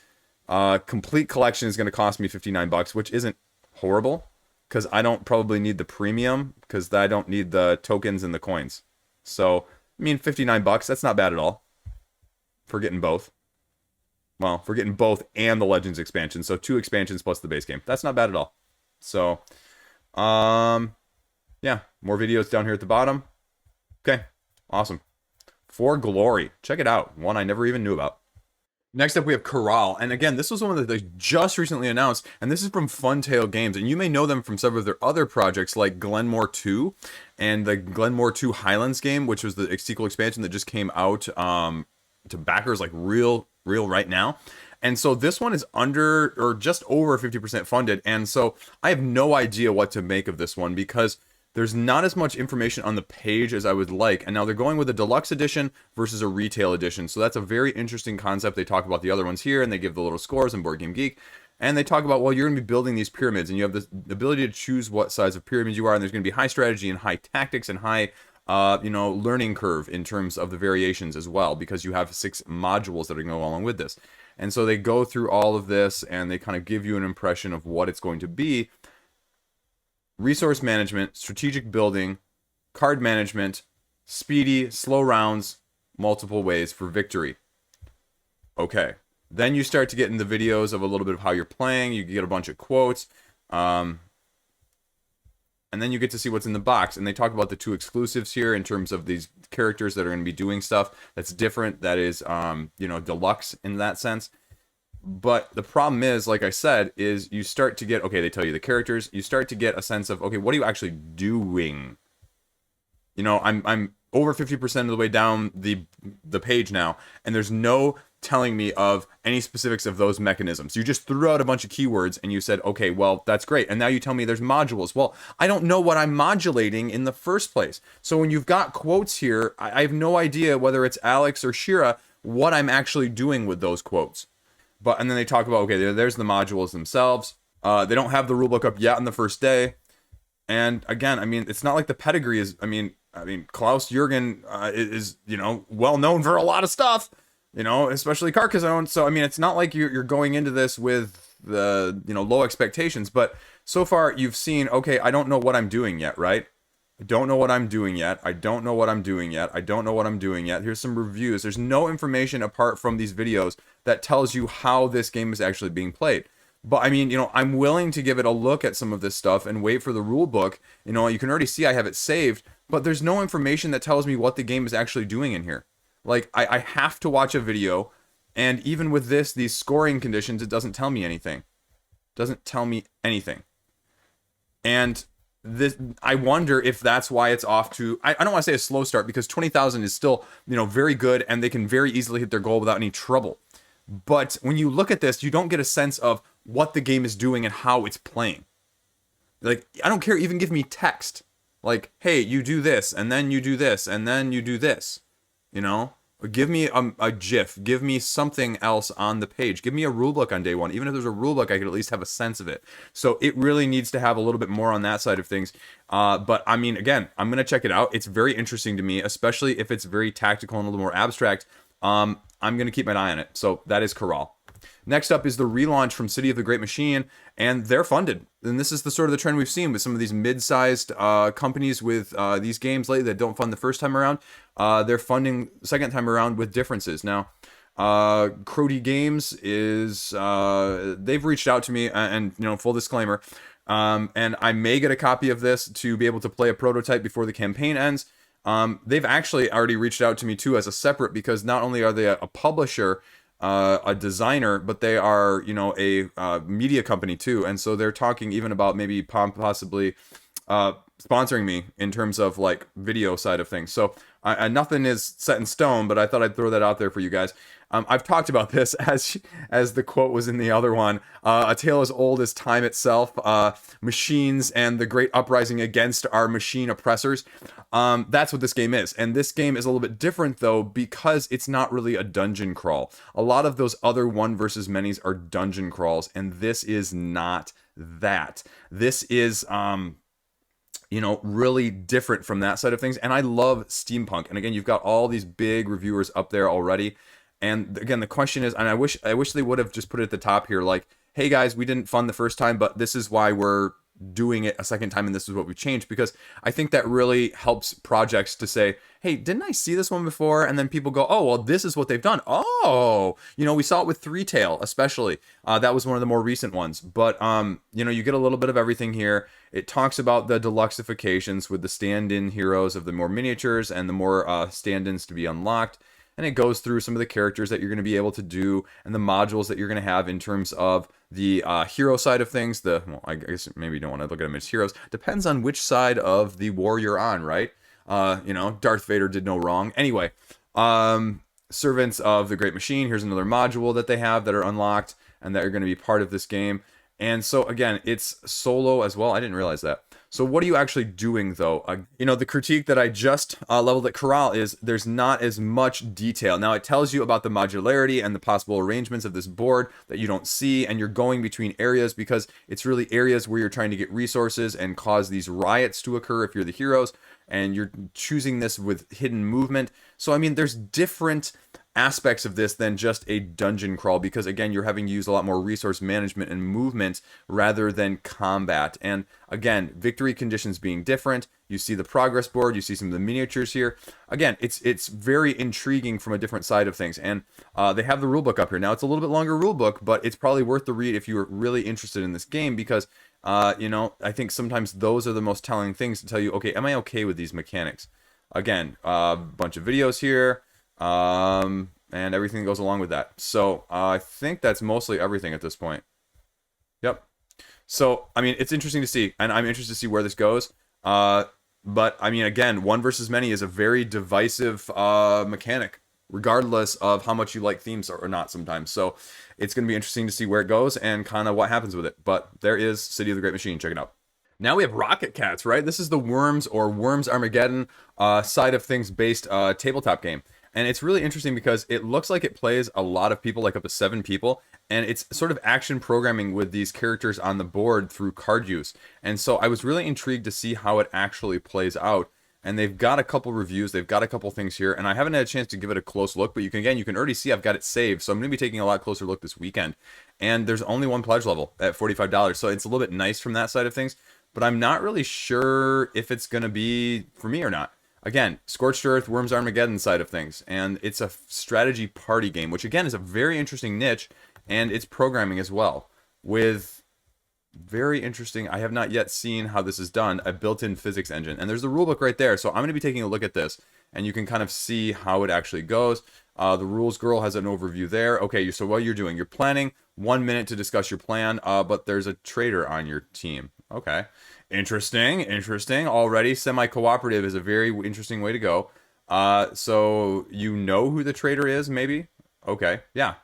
Complete collection is going to cost me $59, which isn't horrible. Because I don't probably need the premium. Because I don't need the tokens and the coins. So, I mean, $59, that's not bad at all. For getting both. Well, for getting both and the Legends expansion. So, 2 expansions plus the base game. That's not bad at all. So, yeah, more videos down here at the bottom. Okay, awesome. For Glory. Check it out. One I never even knew about. Next up, we have Caral. And again, this was one that they just recently announced. And this is from Funtail Games. And you may know them from some of their other projects like Glenmore 2 and the Glenmore 2 Highlands game, which was the sequel expansion that just came out to backers like real right now. And so this one is under or just over 50% funded. And so I have no idea what to make of this one because there's not as much information on the page as I would like. And now they're going with a deluxe edition versus a retail edition. So that's a very interesting concept. They talk about the other ones here and they give the little scores in Board Game Geek. And they talk about, well, you're going to be building these pyramids and you have the ability to choose what size of pyramids you are. And there's going to be high strategy and high tactics and high, learning curve in terms of the variations as well, because you have 6 modules that are going to go along with this. And so they go through all of this and they kind of give you an impression of what it's going to be. Resource management, strategic building, card management, speedy, slow rounds, multiple ways for victory. Okay. Then you start to get in the videos of a little bit of how you're playing. You get a bunch of quotes. And then you get to see what's in the box. And they talk about the 2 exclusives here in terms of these characters that are going to be doing stuff that's different. That is, deluxe in that sense. But the problem is, like I said, is you start to get, okay, they tell you the characters, you start to get a sense of, okay, what are you actually doing? You know, I'm over 50% of the way down the page now, and there's no telling me of any specifics of those mechanisms. You just threw out a bunch of keywords and you said, okay, well, that's great. And now you tell me there's modules. Well, I don't know what I'm modulating in the first place. So when you've got quotes here, I have no idea whether it's Alex or Shira, what I'm actually doing with those quotes. And then they talk about, okay, there's the modules themselves. They don't have the rulebook up yet on the first day. And again, I mean, it's not like the pedigree is, I mean, Klaus YUGEN is, well known for a lot of stuff, especially Carcassonne. So, I mean, it's not like you're going into this with the, low expectations. But so far you've seen, okay, I don't know what I'm doing yet, right? I don't know what I'm doing yet. I don't know what I'm doing yet. I don't know what I'm doing yet. Here's some reviews. There's no information apart from these videos that tells you how this game is actually being played. But I mean, I'm willing to give it a look at some of this stuff and wait for the rule book. You can already see I have it saved, but there's no information that tells me what the game is actually doing in here. Like, I have to watch a video, and even with these scoring conditions, it doesn't tell me anything. It doesn't tell me anything. And I wonder if that's why it's off to, I don't want to say a slow start, because 20,000 is still, very good, and they can very easily hit their goal without any trouble. But when you look at this, you don't get a sense of what the game is doing and how it's playing. Like, I don't care, even give me text. Like, hey, you do this, and then you do this, and then you do this. Or give me a GIF. Give me something else on the page. Give me a rulebook on day one. Even if there's a rulebook, I could at least have a sense of it. So it really needs to have a little bit more on that side of things. But I mean, again, I'm going to check it out. It's very interesting to me, especially if it's very tactical and a little more abstract. I'm going to keep my eye on it. So that is Caral. Next up is the relaunch from City of the Great Machine, and they're funded. And this is the sort of the trend we've seen with some of these mid-sized companies with these games lately that don't fund the first time around. They're funding second time around with differences. Now, Crowdy Games is, they've reached out to me, and full disclaimer, and I may get a copy of this to be able to play a prototype before the campaign ends. They've actually already reached out to me too as a separate, because not only are they a publisher, a designer, but they are, a media company too. And so they're talking even about maybe possibly sponsoring me in terms of like video side of things. So nothing is set in stone, but I thought I'd throw that out there for you guys. I've talked about this as the quote was in the other one. A tale as old as time itself. Machines and the great uprising against our machine oppressors. That's what this game is. And this game is a little bit different though, because it's not really a dungeon crawl. A lot of those other one versus manys are dungeon crawls, and this is not that. This is really different from that side of things. And I love steampunk. And again, you've got all these big reviewers up there already. And again, the question is, and I wish they would have just put it at the top here, like, hey guys, we didn't fund the first time, but this is why we're doing it a second time, and this is what we changed. Because I think that really helps projects to say, hey, didn't I see this one before? And then people go, oh, well, this is what they've done. Oh, we saw it with Three Tail, especially. That was one of the more recent ones. But, you get a little bit of everything here. It talks about the deluxeifications with the stand-in heroes of the more miniatures and the more stand-ins to be unlocked. And it goes through some of the characters that you're going to be able to do and the modules that you're going to have in terms of the hero side of things. I guess maybe you don't want to look at them as heroes. Depends on which side of the war you're on, right? Darth Vader did no wrong. Anyway, servants of the Great Machine. Here's another module that they have that are unlocked and that are going to be part of this game. And so again, it's solo as well. I didn't realize that. So what are you actually doing though? The critique that I just leveled at Caral is there's not as much detail. Now it tells you about the modularity and the possible arrangements of this board that you don't see, and you're going between areas because it's really areas where you're trying to get resources and cause these riots to occur if you're the heroes, and you're choosing this with hidden movement. So I mean, there's different aspects of this than just a dungeon crawl, because again, you're having to use a lot more resource management and movement rather than combat. And again, victory conditions being different. You see the progress board, you see some of the miniatures here. Again, it's very intriguing from a different side of things. And they have the rulebook up here. Now it's a little bit longer rulebook, but it's probably worth the read if you're really interested in this game, because I think sometimes those are the most telling things to tell you, okay, am I okay with these mechanics? Again, a bunch of videos here. And everything that goes along with that. So I think that's mostly everything at this point. Yep. So I mean, it's interesting to see, and I'm interested to see where this goes. But I mean, again, one versus many is a very divisive mechanic, regardless of how much you like themes or not sometimes. So it's going to be interesting to see where it goes and kind of what happens with it. But there is City of the Great Machine. Check it out. Now we have Rocket Cats, right? This is the Worms or Worms Armageddon side of things based tabletop game. And it's really interesting because it looks like it plays a lot of people, like up to 7 people. And it's sort of action programming with these characters on the board through card use. And so I was really intrigued to see how it actually plays out. And they've got a couple reviews, they've got a couple things here, and I haven't had a chance to give it a close look, but you can already see I've got it saved. So I'm going to be taking a lot closer look this weekend. And there's only one pledge level at $45. So it's a little bit nice from that side of things. But I'm not really sure if it's going to be for me or not. Again, Scorched Earth, Worms Armageddon side of things. And it's a strategy party game, which again is a very interesting niche. And it's programming as well. With very interesting, I have not yet seen how this is done, a built-in physics engine. And there's the rulebook right there. So I'm going to be taking a look at this. And you can kind of see how it actually goes. The rules girl has an overview there. Okay, so what you're doing, you're planning 1 minute to discuss your plan. But there's a traitor on your team. Okay. Interesting. Already semi-cooperative is a very interesting way to go. So you know who the traitor is, maybe? Okay, yeah.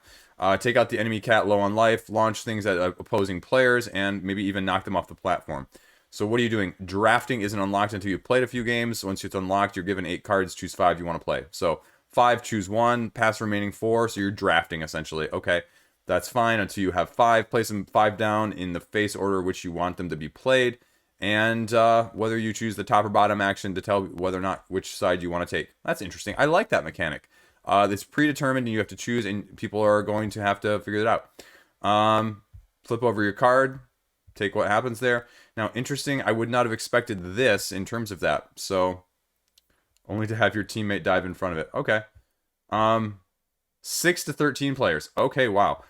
Take out the enemy cat low on life, launch things at opposing players, and maybe even knock them off the platform. So what are you doing? Drafting isn't unlocked until you've played a few games. Once it's unlocked, you're given 8 cards, choose 5 you want to play. So 5, choose 1, pass remaining 4, so you're drafting essentially. Okay, that's fine until you have 5. Place them 5 down in the face order which you want them to be played. And whether you choose the top or bottom action to tell whether or not which side you want to take. That's interesting. I like that mechanic. It's predetermined and you have to choose, and people are going to have to figure it out. Flip over your card, take what happens there. Now, interesting, I would not have expected this in terms of that. So, only to have your teammate dive in front of it. Okay. 6 to 13 players. Okay, wow.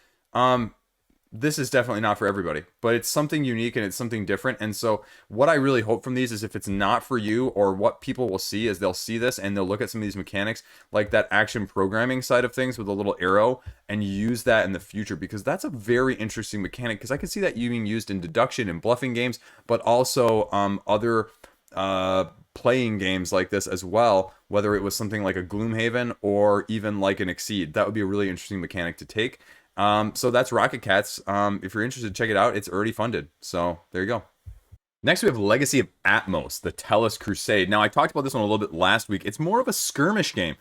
This is definitely not for everybody, but it's something unique and it's something different. And so what I really hope from these is if it's not for you, or what people will see is they'll see this and they'll look at some of these mechanics, like that action programming side of things with a little arrow, and use that in the future, because that's a very interesting mechanic, because I can see that being used in deduction and bluffing games, but also other playing games like this as well, whether it was something like a Gloomhaven or even like an Exceed. That would be a really interesting mechanic to take. So that's Rocket Cats. If you're interested, check it out. It's already funded. So there you go. Next, we have Legacy of Atmos, the Tellus Crusade. Now, I talked about this one a little bit last week. It's more of a skirmish game.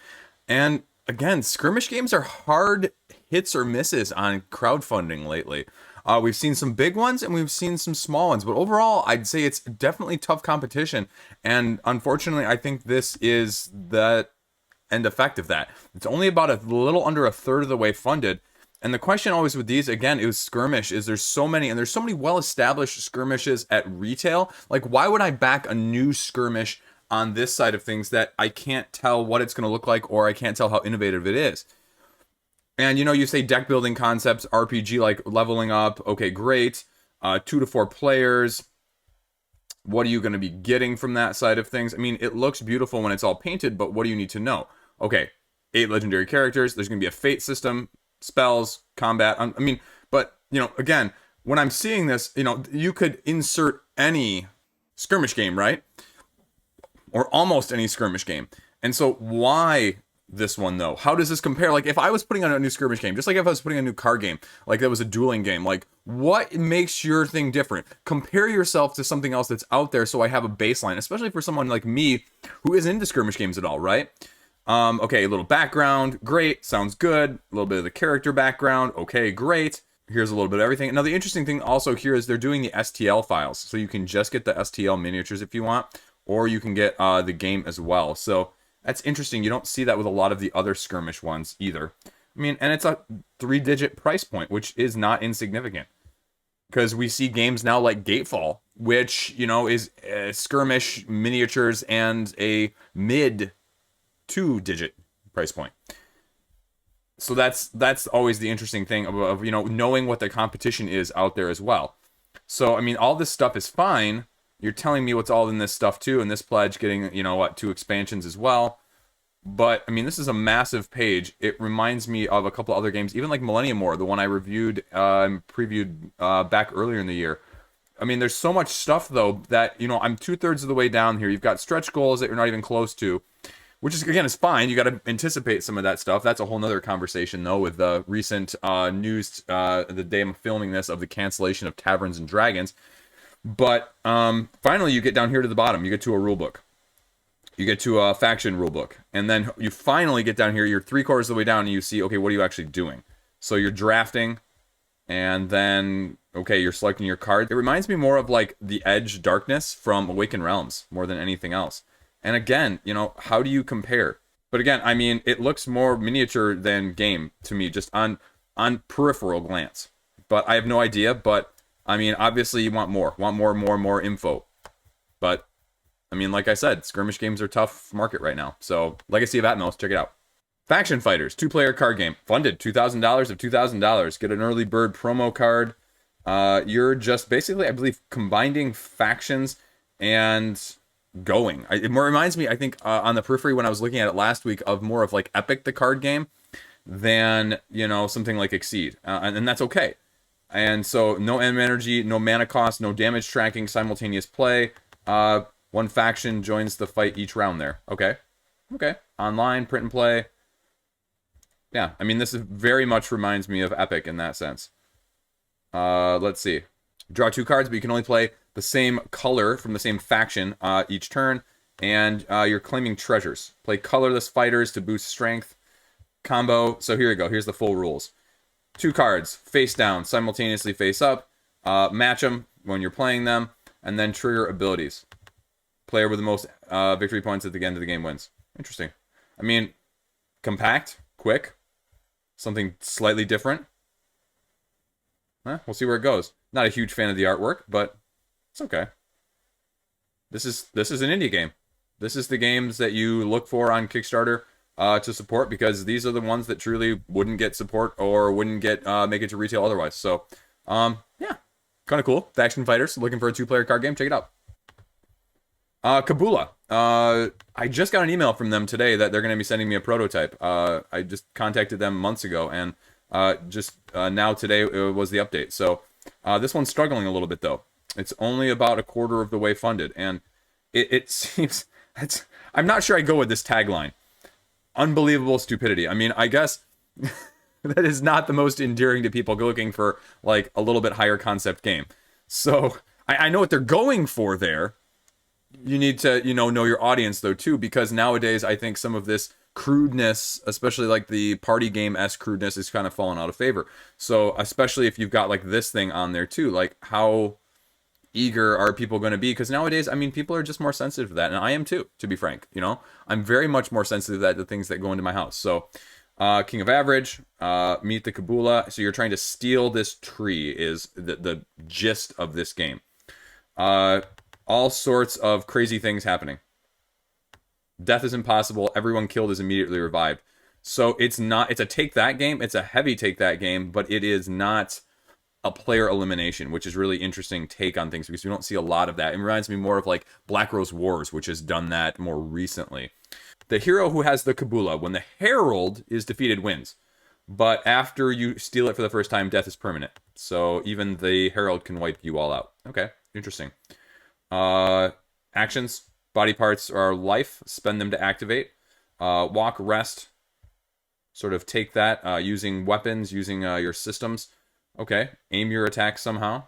And again, skirmish games are hard hits or misses on crowdfunding lately. We've seen some big ones and we've seen some small ones, but overall, I'd say it's definitely tough competition. And unfortunately, I think this is the end effect of that. It's only about a little under a third of the way funded. And the question always with these, again, it was skirmish, is there's so many, and there's so many well-established skirmishes at retail. Like, why would I back a new skirmish on this side of things that I can't tell what it's going to look like, or I can't tell how innovative it is? And, you know, you say deck building concepts, RPG, like leveling up. Okay, great. 2 to 4 players. What are you going to be getting from that side of things? I mean, it looks beautiful when it's all painted, but what do you need to know? Okay, 8 legendary characters. There's going to be a fate system, spells, combat. I mean, but, you know, again, when I'm seeing this, you know, you could insert any skirmish game, right? Or almost any skirmish game. And so why this one, though? How does this compare? Like, if I was putting on a new skirmish game, just like if I was putting on a new card game, like that was a dueling game, like, what makes your thing different? Compare yourself to something else that's out there so I have a baseline, especially for someone like me who isn't into skirmish games at all, right? Okay, a little background, great, sounds good. A little bit of the character background, okay, great. Here's a little bit of everything. Now, the interesting thing also here is they're doing the STL files, so you can just get the STL miniatures if you want, or you can get the game as well. So that's interesting. You don't see that with a lot of the other skirmish ones either. I mean, and it's a 3-digit price point, which is not insignificant. Because we see games now like Gatefall, which, you know, is skirmish miniatures and a mid 2-digit price point. So that's always the interesting thing of, you know, knowing what the competition is out there as well. So, I mean, all this stuff is fine. You're telling me what's all in this stuff too, and this pledge getting, you know what, 2 expansions as well. But, I mean, this is a massive page. It reminds me of a couple other games, even like Millennium War, the one I reviewed and previewed back earlier in the year. I mean, there's so much stuff, though, that, you know, I'm 2/3 of the way down here. You've got stretch goals that you're not even close to, which is, again, is fine. You got to anticipate some of that stuff. That's a whole nother conversation, though, with the recent news the day I'm filming this of the cancellation of Taverns and Dragons. But finally, you get down here to the bottom. You get to a rulebook. You get to a faction rulebook. And then you finally get down here. You're 3/4 of the way down, and you see, okay, what are you actually doing? So you're drafting, and then, okay, you're selecting your card. It reminds me more of, like, the Edge Darkness from Awakened Realms, more than anything else. And again, you know, how do you compare? But again, I mean, it looks more miniature than game to me, just on peripheral glance. But I have no idea, but I mean, obviously you want more info. But, I mean, like I said, skirmish games are tough market right now. So, Legacy of Atmos, check it out. Faction Fighters, 2-player card game. Funded, $2,000 of $2,000. Get an early bird promo card. You're just basically, I believe, combining factions and going. It more reminds me, I think, on the periphery when I was looking at it last week, of more of like Epic, the card game, than, you know, something like Exceed. And that's okay. And so no M energy, no mana cost, no damage tracking, simultaneous play. One faction joins the fight each round there. Okay. Online, print and play. Yeah, I mean, this is very much reminds me of Epic in that sense. Let's see. Draw 2 cards, but you can only play the same color from the same faction each turn. And you're claiming treasures. Play colorless fighters to boost strength. Combo. So here you go. Here's the full rules. 2 cards, face down, simultaneously face up, match them when you're playing them, and then trigger abilities. Player with the most victory points at the end of the game wins. Interesting. I mean, compact, quick, something slightly different. We'll see where it goes. Not a huge fan of the artwork, but it's okay. This is an indie game. This is the games that you look for on Kickstarter to support, because these are the ones that truly wouldn't get support or wouldn't get make it to retail otherwise. So, yeah, kind of cool. Faction Fighters, looking for a 2-player card game, check it out. Kabula. I just got an email from them today that they're going to be sending me a prototype. I just contacted them months ago, and now today was the update. So this one's struggling a little bit, though. It's only about a quarter of the way funded, and it seems I'm not sure I go with this tagline. Unbelievable stupidity. I mean, I guess that is not the most endearing to people looking for like a little bit higher concept game. So I know what they're going for there. You need to, know your audience though too, because nowadays I think some of this crudeness, especially like the party game-esque crudeness, is kind of fallen out of favor. So especially if you've got like this thing on there too, like how eager are people going to be? Because nowadays, I mean, people are just more sensitive to that, and I am too, to be frank. I'm very much more sensitive to that, the things that go into my house. So King of Average, meet the Kabula. So you're trying to steal this tree is the gist of this game. All sorts of crazy things happening. Death is impossible. Everyone killed is immediately revived. So it's a take that game. It's a heavy take that game, but it is not a player elimination, which is really interesting take on things because we don't see a lot of that. It reminds me more of like Black Rose Wars, which has done that more recently. The hero who has the Kabula, when the Herald is defeated, wins. But after you steal it for the first time, death is permanent. So even the Herald can wipe you all out. Okay, interesting. Actions. Body parts are life. Spend them to activate. Walk, rest. Sort of take that using weapons, using your systems. Okay, aim your attack somehow.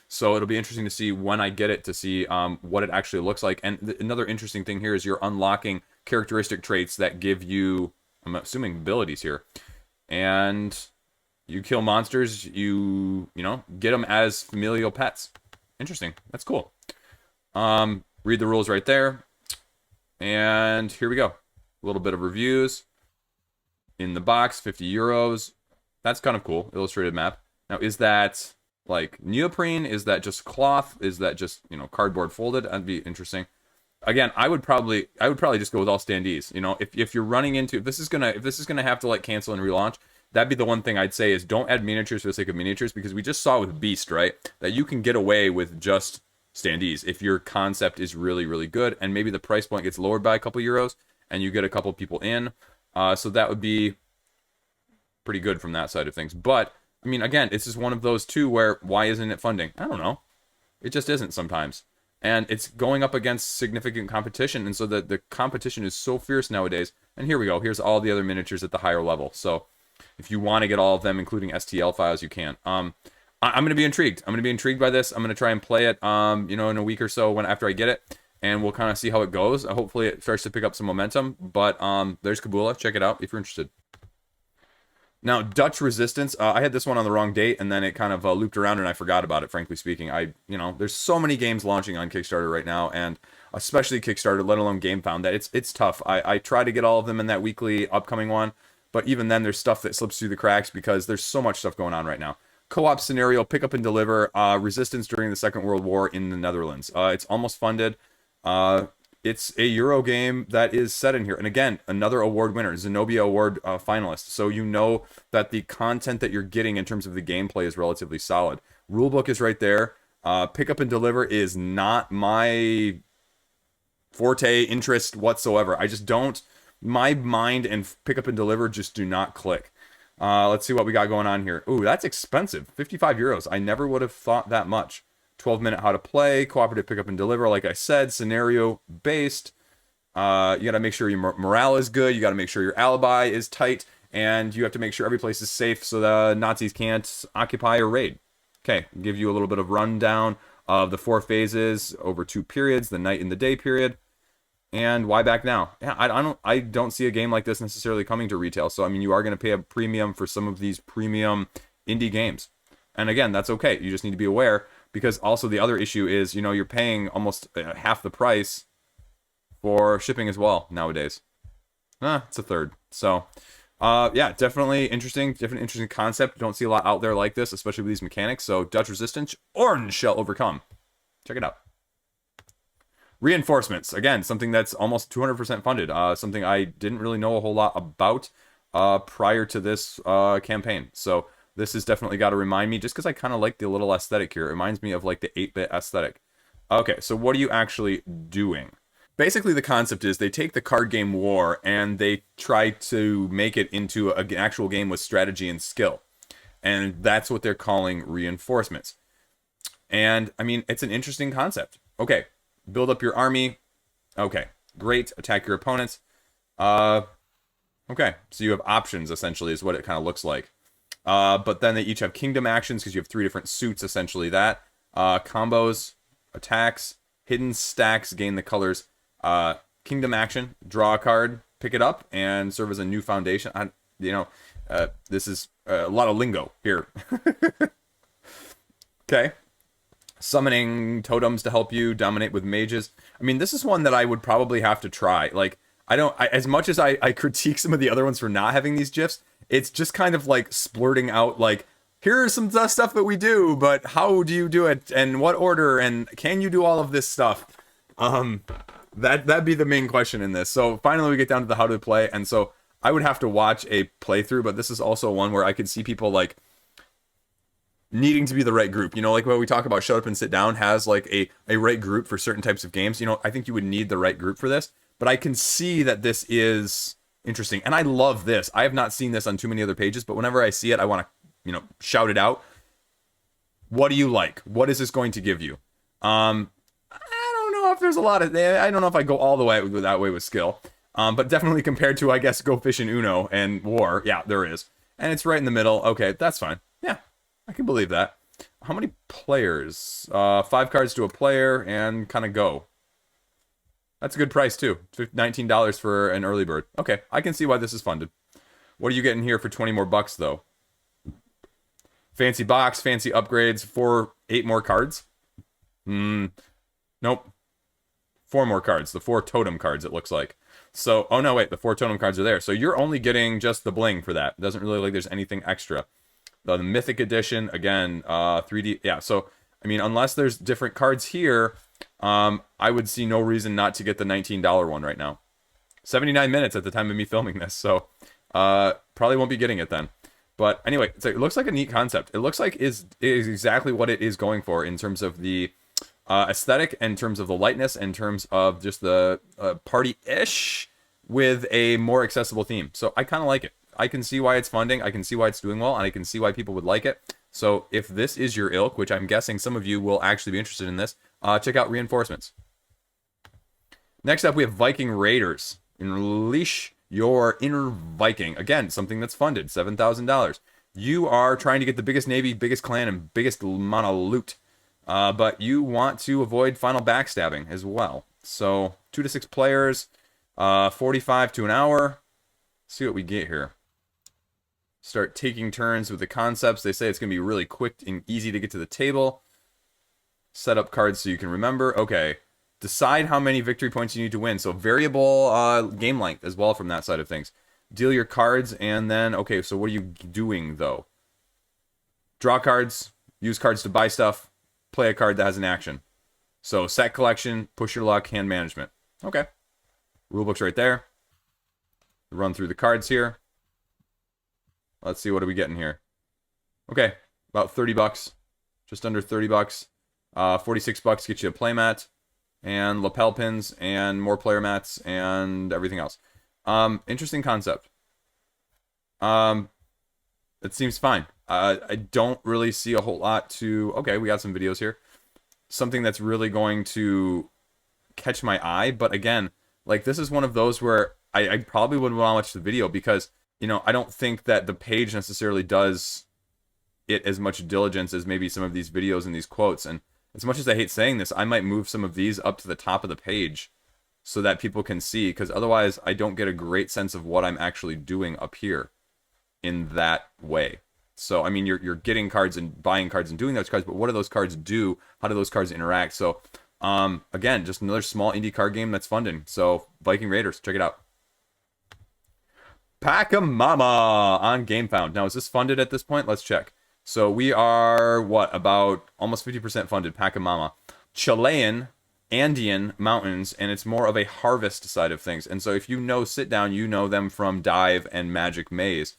So it'll be interesting to see when I get it to see what it actually looks like. And another interesting thing here is you're unlocking characteristic traits that give you, I'm assuming, abilities here. And you kill monsters, you get them as familial pets. Interesting. That's cool. Read the rules right there. And here we go. A little bit of reviews. In the box, 50 euros. That's kind of cool. Illustrated map. Now, is that like neoprene? Is that just cloth? Is that just, cardboard folded? That'd be interesting. Again, I would probably just go with all standees. If you're running into, if this is gonna have to like cancel and relaunch, that'd be the one thing I'd say is don't add miniatures for the sake of miniatures, because we just saw with Beast, right, that you can get away with just standees if your concept is really, really good, and maybe the price point gets lowered by a couple euros and you get a couple people in. So that would be pretty good from that side of things. But I mean, again, this is one of those two where why isn't it funding? I don't know. It just isn't sometimes. And it's going up against significant competition. And so the competition is so fierce nowadays. And here we go. Here's all the other miniatures at the higher level. So if you want to get all of them, including STL files, you can. I'm going to be intrigued. I'm going to be intrigued by this. I'm going to try and play it, in a week or so after I get it. And we'll kind of see how it goes. Hopefully it starts to pick up some momentum. But there's Kabula. Check it out if you're interested. Now, Dutch Resistance, I had this one on the wrong date, and then it kind of looped around, and I forgot about it, frankly speaking. There's so many games launching on Kickstarter right now, and especially Kickstarter, let alone GameFound, that it's tough. I try to get all of them in that weekly upcoming one, but even then, there's stuff that slips through the cracks because there's so much stuff going on right now. Co-op scenario, pick up and deliver, resistance during the Second World War in the Netherlands. It's almost funded. It's a Euro game that is set in here. And again, another award winner, Zenobia Award finalist. So you know that the content that you're getting in terms of the gameplay is relatively solid. Rulebook is right there. Pick up and deliver is not my forte interest whatsoever. I just don't. My mind and pick up and deliver just do not click. Let's see what we got going on here. Ooh, that's expensive. 55 euros. I never would have thought that much. 12-minute how to play, cooperative pick up and deliver, like I said, scenario based. You got to make sure your morale is good. You got to make sure your alibi is tight, and you have to make sure every place is safe so the Nazis can't occupy or raid. Okay, give you a little bit of rundown of the 4 phases over 2 periods, the night and the day period, and why back now? Yeah, I don't see a game like this necessarily coming to retail. So I mean, you are going to pay a premium for some of these premium indie games, and again, that's okay. You just need to be aware. Because also the other issue is, you're paying almost half the price for shipping as well nowadays. It's a third. So, yeah, definitely interesting. Different interesting concept. Don't see a lot out there like this, especially with these mechanics. So, Dutch Resistance, Orange shall overcome. Check it out. Reinforcements. Again, something that's almost 200% funded. Something I didn't really know a whole lot about prior to this campaign. So, this has definitely got to remind me, just because I kind of like the little aesthetic here. It reminds me of like the 8-bit aesthetic. Okay, so what are you actually doing? Basically, the concept is they take the card game War and they try to make it into an actual game with strategy and skill. And that's what they're calling reinforcements. And, I mean, it's an interesting concept. Okay, build up your army, Okay, great. Attack your opponents. Okay, so you have options, essentially, is what it kind of looks like. But then they each have kingdom actions, because you have 3 different suits, essentially that. Combos, attacks, hidden stacks, gain the colors. Kingdom action, draw a card, pick it up, and serve as a new foundation. This is a lot of lingo here. Okay. Summoning totems to help you dominate with mages. I mean, this is one that I would probably have to try. Like, as much as I critique some of the other ones for not having these GIFs, it's just kind of like splurting out, like, here's some stuff that we do, but how do you do it, and what order, and can you do all of this stuff? That'd be the main question in this. So finally we get down to the how to play, and so I would have to watch a playthrough, but this is also one where I could see people, like, needing to be the right group. You know, like when we talk about Shut Up and Sit Down has, like, a right group for certain types of games. You know, I think you would need the right group for this, but I can see that this is interesting, and I love this. I have not seen this on too many other pages, but whenever I see it, I want to, shout it out. What do you like? What is this going to give you? I don't know if there's a lot of... I don't know if I go all the way that way with skill. But definitely compared to, I guess, Go Fish and Uno and War, yeah, there is. And it's right in the middle. Okay, that's fine. Yeah, I can believe that. How many players? 5 cards to a player and kind of go. That's a good price, too. $19 for an early bird. Okay, I can see why this is funded. What are you getting here for 20 more bucks, though? Fancy box, fancy upgrades for 8 more cards? Nope. 4 more cards. The 4 totem cards, it looks like. So, oh no, wait, the 4 totem cards are there. So you're only getting just the bling for that. It doesn't really look like there's anything extra. The Mythic Edition, again, 3D. Yeah, so, I mean, unless there's different cards here, I would see no reason not to get the $19 one right now. 79 minutes at the time of me filming this, so probably won't be getting it then. But anyway, it looks like a neat concept. It looks like it is exactly what it is going for in terms of the aesthetic, in terms of the lightness, in terms of just the party-ish with a more accessible theme. So I kind of like it. I can see why it's funding, I can see why it's doing well, and I can see why people would like it. So if this is your ilk, which I'm guessing some of you will actually be interested in this, check out Reinforcements. Next up, we have Viking Raiders. Unleash your inner Viking. Again, something that's funded, $7,000. You are trying to get the biggest navy, biggest clan, and biggest amount of loot. But you want to avoid final backstabbing as well. So 2 to 6 players, 45 to an hour. Let's see what we get here. Start taking turns with the concepts. They say it's going to be really quick and easy to get to the table. Set up cards so you can remember. Okay. Decide how many victory points you need to win. So variable game length as well from that side of things. Deal your cards, and then, okay, so what are you doing, though? Draw cards, use cards to buy stuff, play a card that has an action. So set collection, push your luck, hand management. Okay. Rulebook's right there. Run through the cards here. Let's see, what are we getting here? Okay, about 30 bucks. Just under 30 bucks. 46 bucks gets you a playmat, and lapel pins, and more player mats, and everything else. Interesting concept. It seems fine. I don't really see a whole lot to... Okay, we got some videos here. Something that's really going to catch my eye, but again, like, this is one of those where I probably wouldn't want to watch the video because, I don't think that the page necessarily does it as much diligence as maybe some of these videos and these quotes. And as much as I hate saying this, I might move some of these up to the top of the page so that people can see, because otherwise I don't get a great sense of what I'm actually doing up here in that way. So, I mean, you're getting cards and buying cards and doing those cards, but what do those cards do? How do those cards interact? So, again, just another small indie card game that's funding. So, Viking Raiders, check it out. Pachamama on GameFound. Now, is this funded at this point? Let's check. So we are, about almost 50% funded, Pachamama. Chilean, Andean mountains, and it's more of a harvest side of things. And so if you know Sit Down, you know them from Dive and Magic Maze.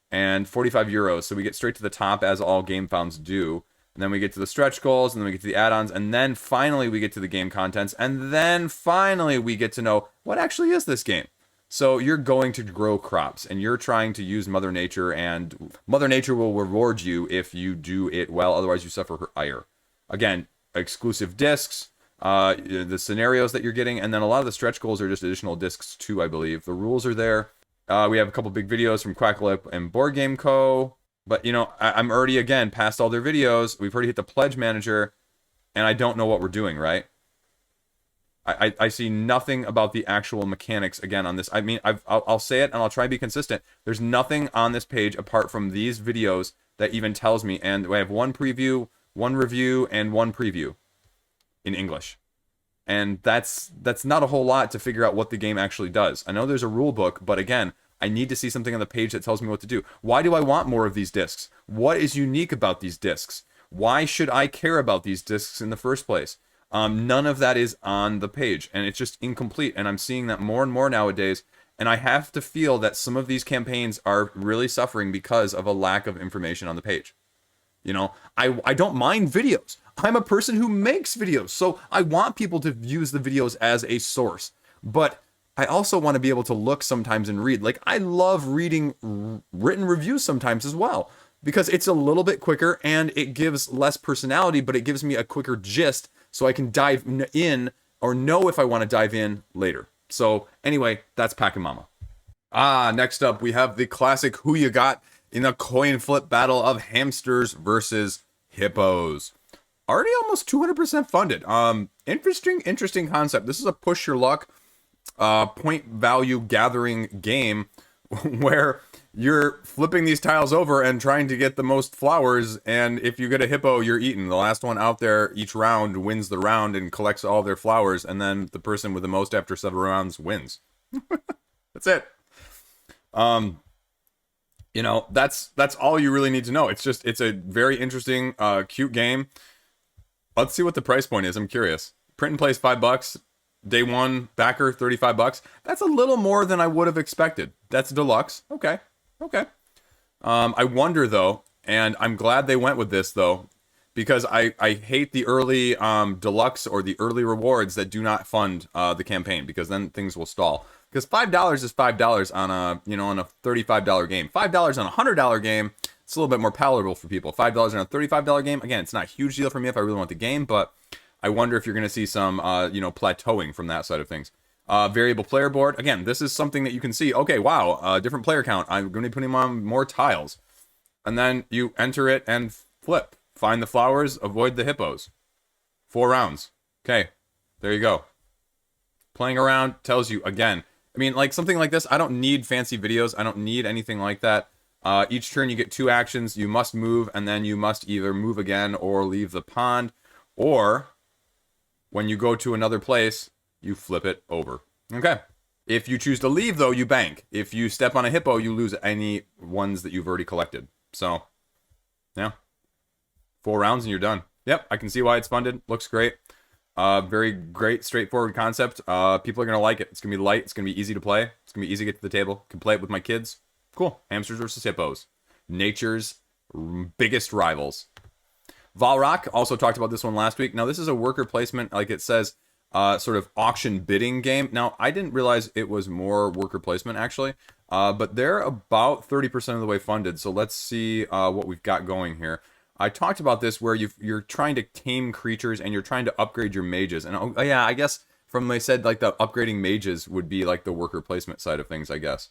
And 45 euros, so we get straight to the top, as all GameFounds do. And then we get to the stretch goals, and then we get to the add-ons, and then finally we get to the game contents, and then finally we get to know what actually is this game. So you're going to grow crops, and you're trying to use Mother Nature, and Mother Nature will reward you if you do it well, otherwise you suffer her ire. Again, exclusive discs, the scenarios that you're getting, and then a lot of the stretch goals are just additional discs too, I believe. The rules are there. We have a couple big videos from Quackalip and Board Game Co. But, you know, I'm already, again, past all their videos. We've already hit the pledge manager, and I don't know what we're doing, right? I see nothing about the actual mechanics, again, on this. I mean, I'll say it, and I'll try to be consistent. There's nothing on this page apart from these videos that even tells me. And I have one preview, one review, and one preview in English. And that's not a whole lot to figure out what the game actually does. I know there's a rule book, but again, I need to see something on the page that tells me what to do. Why do I want more of these discs? What is unique about these discs? Why should I care about these discs in the first place? None of that is on the page, and it's just incomplete. And I'm seeing that more and more nowadays. And I have to feel that some of these campaigns are really suffering because of a lack of information on the page. You know, I don't mind videos. I'm a person who makes videos, so I want people to use the videos as a source. But I also want to be able to look sometimes and read. Like, I love reading written reviews sometimes as well, because it's a little bit quicker and it gives less personality, but it gives me a quicker gist so I can dive in or know if I want to dive in later. So anyway, that's Pachamama. Next up, we have the classic Who You Got in a coin flip battle of Hamsters versus Hippos. Already almost 200% funded. Interesting concept. This is a push your luck point value gathering game where you're flipping these tiles over and trying to get the most flowers, and if you get a hippo, you're eaten. The last one out there each round wins the round and collects all their flowers, and then the person with the most after several rounds wins. That's it. You know, that's all you really need to know. It's a very interesting, cute game. Let's see what the price point is. I'm curious. Print and place $5. Day one backer $35. That's a little more than I would have expected. That's deluxe. Okay. I wonder though, and I'm glad they went with this though, because I hate the early deluxe or the early rewards that do not fund the campaign, because then things will stall. Because $5 is $5 on a $35 game. $5 on a $100 game, it's a little bit more palatable for people. $5 on a $35 game, again, it's not a huge deal for me if I really want the game, but I wonder if you're going to see some, plateauing from that side of things. Variable player board. Again, this is something that you can see. Okay, wow, different player count. I'm going to be putting on more tiles. And then you enter it and flip. Find the flowers, avoid the hippos. 4 rounds. Okay, there you go. Playing around tells you, again, I mean, like something like this, I don't need fancy videos. I don't need anything like that. Each turn you get 2 actions. You must move, and then you must either move again or leave the pond. Or when you go to another place, you flip it over. Okay. If you choose to leave, though, you bank. If you step on a hippo, you lose any ones that you've already collected. So, yeah. 4 rounds and you're done. Yep, I can see why it's funded. Looks great. Very great, straightforward concept. People are going to like it. It's going to be light. It's going to be easy to play. It's going to be easy to get to the table. Can play it with my kids. Cool. Hamsters versus hippos. Nature's biggest rivals. Valroc also talked about this one last week. Now, this is a worker placement, like it says, sort of auction bidding game. Now, I didn't realize it was more worker placement, actually. But they're about 30% of the way funded. So let's see what we've got going here. I talked about this where you're trying to tame creatures and you're trying to upgrade your mages. And oh yeah, I guess from they said like the upgrading mages would be like the worker placement side of things, I guess.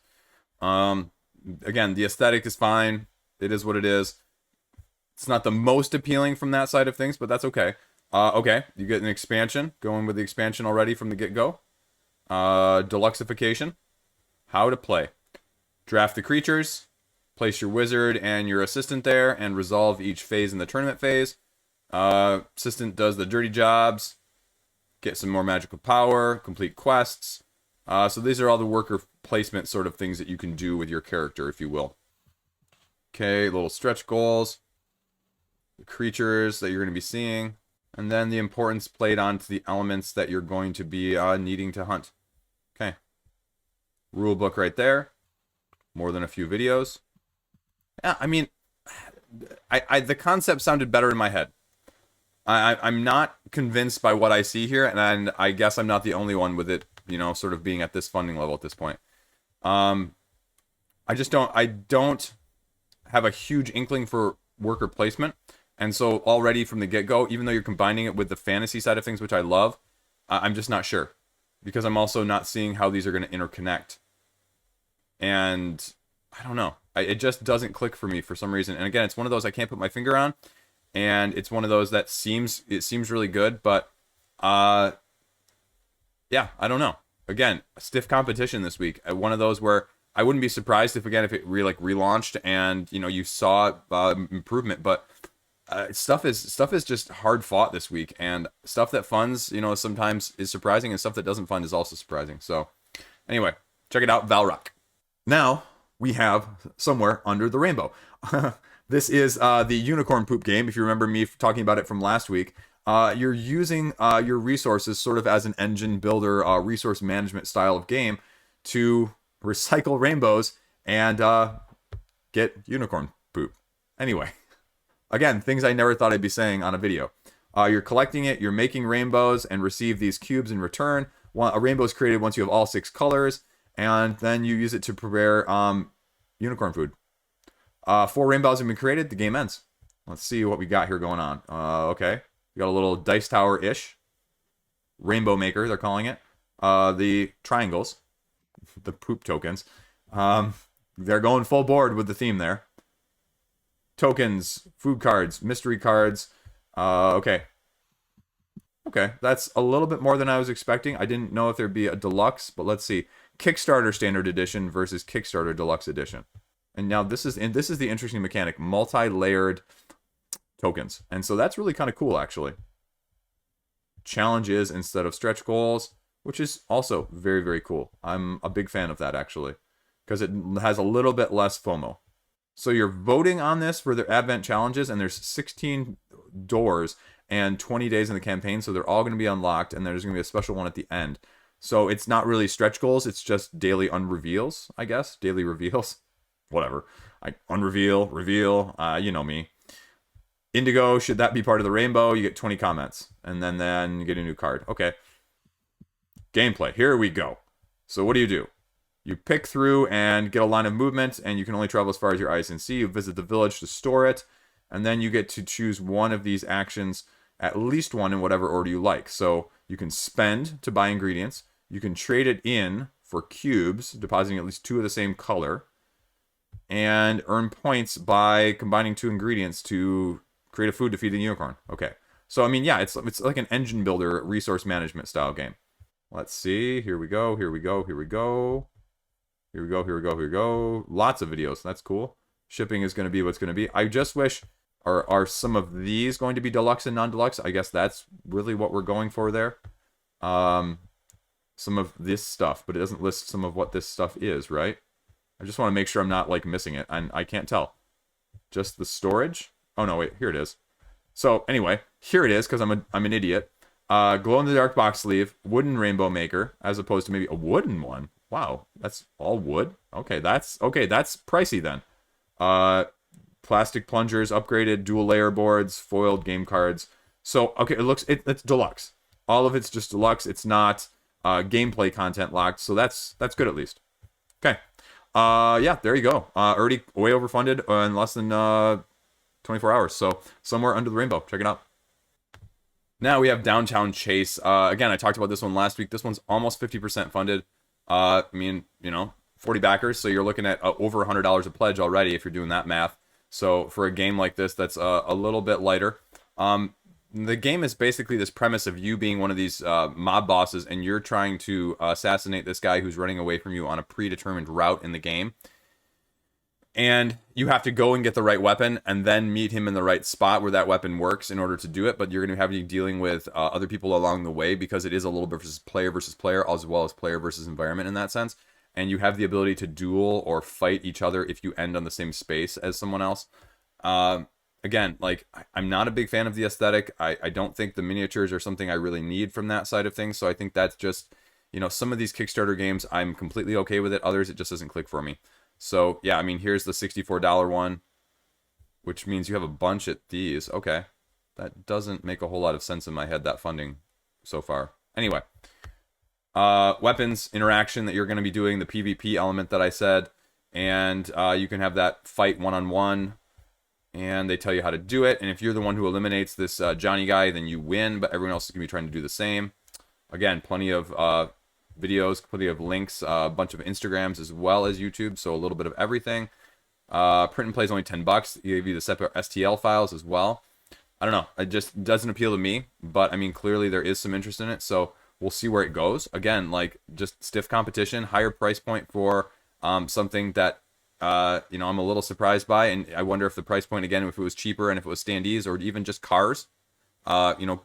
Again, the aesthetic is fine. It is what it is. It's not the most appealing from that side of things, but that's okay. Okay, you get an expansion. Going with the expansion already from the get-go. Deluxeification. How to play. Draft the creatures. Place your wizard and your assistant there and resolve each phase in the tournament phase. Assistant does the dirty jobs. Get some more magical power. Complete quests. So these are all the worker placement sort of things that you can do with your character, if you will. Okay, little stretch goals. The creatures that you're going to be seeing. And then the importance played onto the elements that you're going to be needing to hunt. Okay. Rule book right there. More than a few videos. Yeah, I mean, the concept sounded better in my head. I'm not convinced by what I see here, and I guess I'm not the only one with it, sort of being at this funding level at this point. I don't have a huge inkling for worker placement. And so already from the get-go, even though you're combining it with the fantasy side of things, which I love, I'm just not sure. Because I'm also not seeing how these are going to interconnect. And I don't know. It just doesn't click for me for some reason. And again, it's one of those I can't put my finger on. And it's one of those that seems really good, but yeah, I don't know. Again, stiff competition this week. One of those where I wouldn't be surprised if it relaunched and you saw improvement, but stuff is just hard fought this week, and stuff that funds sometimes is surprising, and stuff that doesn't fund is also surprising. So anyway, check it out, Valroc. Now we have Somewhere Under the Rainbow. This is the unicorn poop game. If you remember me talking about it from last week, you're using your resources sort of as an engine builder, resource management style of game to recycle rainbows and get unicorn poop. Anyway, again, things I never thought I'd be saying on a video. You're collecting it, you're making rainbows, and receive these cubes in return. A rainbow is created once you have all 6 colors, and then you use it to prepare unicorn food. 4 rainbows have been created, the game ends. Let's see what we got here going on. Okay, we got a little dice tower-ish. Rainbow maker, they're calling it. The triangles, the poop tokens. They're going full board with the theme there. Tokens, food cards, mystery cards. Okay, that's a little bit more than I was expecting. I didn't know if there'd be a deluxe, but let's see. Kickstarter Standard Edition versus Kickstarter Deluxe Edition. And now this is the interesting mechanic, multi-layered tokens. And so that's really kind of cool, actually. Challenges instead of stretch goals, which is also very, very cool. I'm a big fan of that, actually, because it has a little bit less FOMO. So you're voting on this for the Advent challenges, and there's 16 doors and 20 days in the campaign, so they're all going to be unlocked, and there's going to be a special one at the end. So it's not really stretch goals, it's just daily unreveals, I guess. Daily reveals. Whatever. Unreveal, reveal, you know me. Indigo, should that be part of the rainbow? You get 20 comments, and then you get a new card. Okay. Gameplay, here we go. So what do? You pick through and get a line of movement, and you can only travel as far as your eyes can see. You visit the village to store it, and then you get to choose one of these actions, at least one in whatever order you like. So you can spend to buy ingredients. You can trade it in for cubes, depositing at least 2 of the same color, and earn points by combining 2 ingredients to create a food to feed the unicorn. Okay. So, I mean, yeah, it's like an engine builder, resource management style game. Let's see. Here we go. Here we go. Here we go. Here we go. Here we go. Here we go. Lots of videos. That's cool. Shipping is going to be what's going to be. I just wish, are some of these going to be deluxe and non-deluxe? I guess that's really what we're going for there. Some of this stuff, but it doesn't list some of what this stuff is, right? I just want to make sure I'm not, like, missing it. I can't tell. Just the storage? Oh, no, wait. Here it is. So, anyway, here it is, because I'm an idiot. Glow-in-the-dark box sleeve, wooden rainbow maker, as opposed to maybe a wooden one. Wow, that's all wood? Okay, that's pricey then. Plastic plungers, upgraded dual layer boards, foiled game cards. So, okay, it's deluxe. All of it's just deluxe. It's not gameplay content locked, so that's good at least. Okay. Yeah, there you go. Already way overfunded in less than 24 hours. So, Somewhere Under the Rainbow. Check it out. Now we have Downtown Chase. Again, I talked about this one last week. This one's almost 50% funded. I mean, 40 backers, so you're looking at over $100 a pledge already if you're doing that math. So for a game like this, that's a little bit lighter. The game is basically this premise of you being one of these mob bosses, and you're trying to assassinate this guy who's running away from you on a predetermined route in the game. And you have to go and get the right weapon and then meet him in the right spot where that weapon works in order to do it. But you're going to have to be dealing with other people along the way, because it is a little bit versus player, as well as player versus environment in that sense. And you have the ability to duel or fight each other if you end on the same space as someone else. Again, like, I'm not a big fan of the aesthetic. I don't think the miniatures are something I really need from that side of things. So I think that's just, some of these Kickstarter games, I'm completely okay with it. Others, it just doesn't click for me. So, yeah, I mean, here's the $64 one, which means you have a bunch at these. Okay. That doesn't make a whole lot of sense in my head, that funding so far. Anyway. Weapons interaction that you're going to be doing, the PvP element that I said. And you can have that fight one-on-one. and they tell you how to do it. And if you're the one who eliminates this Johnny guy, then you win, but everyone else is going to be trying to do the same. Again, plenty of videos, plenty of links, a bunch of Instagrams as well as YouTube, so a little bit of everything. Print and play is only $10. They give you the separate STL files as well. I don't know. It just doesn't appeal to me, but I mean, clearly there is some interest in it, so we'll see where it goes. Again, like, just stiff competition, higher price point for something that you know, I'm a little surprised by, and I wonder if the price point, again, if it was cheaper and if it was standees or even just cars, you know,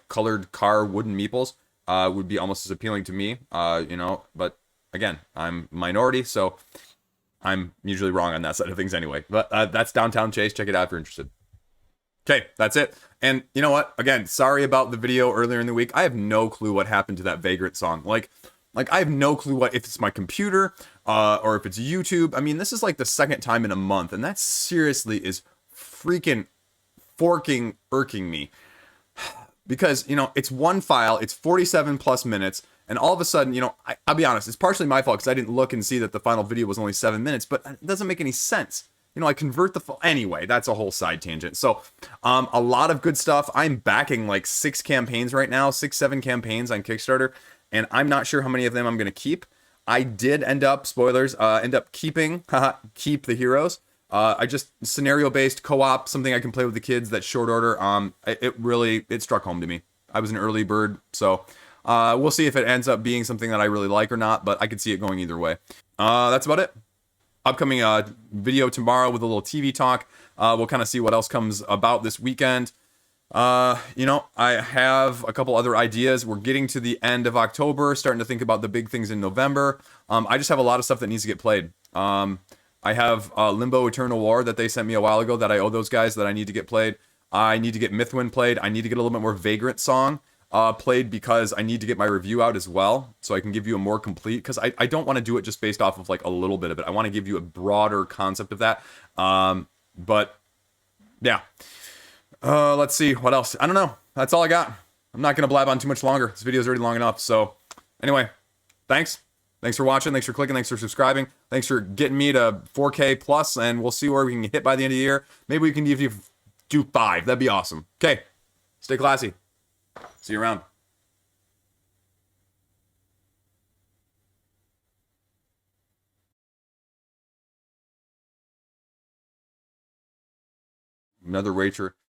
colored car wooden meeples would be almost as appealing to me, you know, but again, I'm minority, so I'm usually wrong on that side of things anyway. But that's Downtown Chase. Check it out if you're interested. Okay, that's it. And you know what? Again, sorry about the video earlier in the week. I have no clue what happened to that Vagrant song. Like I have no clue if it's my computer or if it's YouTube. I mean, this is like the second time in a month, and that seriously is freaking irking me. Because, you know, it's one file, it's 47 plus minutes, and all of a sudden, you know, I'll be honest, it's partially my fault because I didn't look and see that the final video was only 7 minutes, but it doesn't make any sense. You know, I convert the anyway, that's a whole side tangent. So, a lot of good stuff. I'm backing like 6 campaigns right now, 7 campaigns on Kickstarter, and I'm not sure how many of them I'm going to keep. I did end up, spoilers, keeping, keep the heroes. I just scenario-based co-op, something I can play with the kids. That's short order. It struck home to me. I was an early bird, so we'll see if it ends up being something that I really like or not. But I could see it going either way. That's about it. Upcoming video tomorrow with a little TV talk. We'll kind of see what else comes about this weekend. You know, I have a couple other ideas. We're getting to the end of October, starting to think about the big things in November. I just have a lot of stuff that needs to get played. I have Limbo Eternal War that they sent me a while ago that I owe those guys that I need to get played. I need to get Mythwind played. I need to get a little bit more Vagrant Song played because I need to get my review out as well so I can give you a more complete, because I don't want to do it just based off of like a little bit of it. I want to give you a broader concept of that. But yeah. Let's see what else. I don't know. That's all I got. I'm not going to blab on too much longer. This video is already long enough. So anyway, thanks. Thanks for watching. Thanks for clicking. Thanks for subscribing. Thanks for getting me to 4K plus, and we'll see where we can hit by the end of the year. Maybe we can do 5. That'd be awesome. Okay. Stay classy. See you around. Another Racher.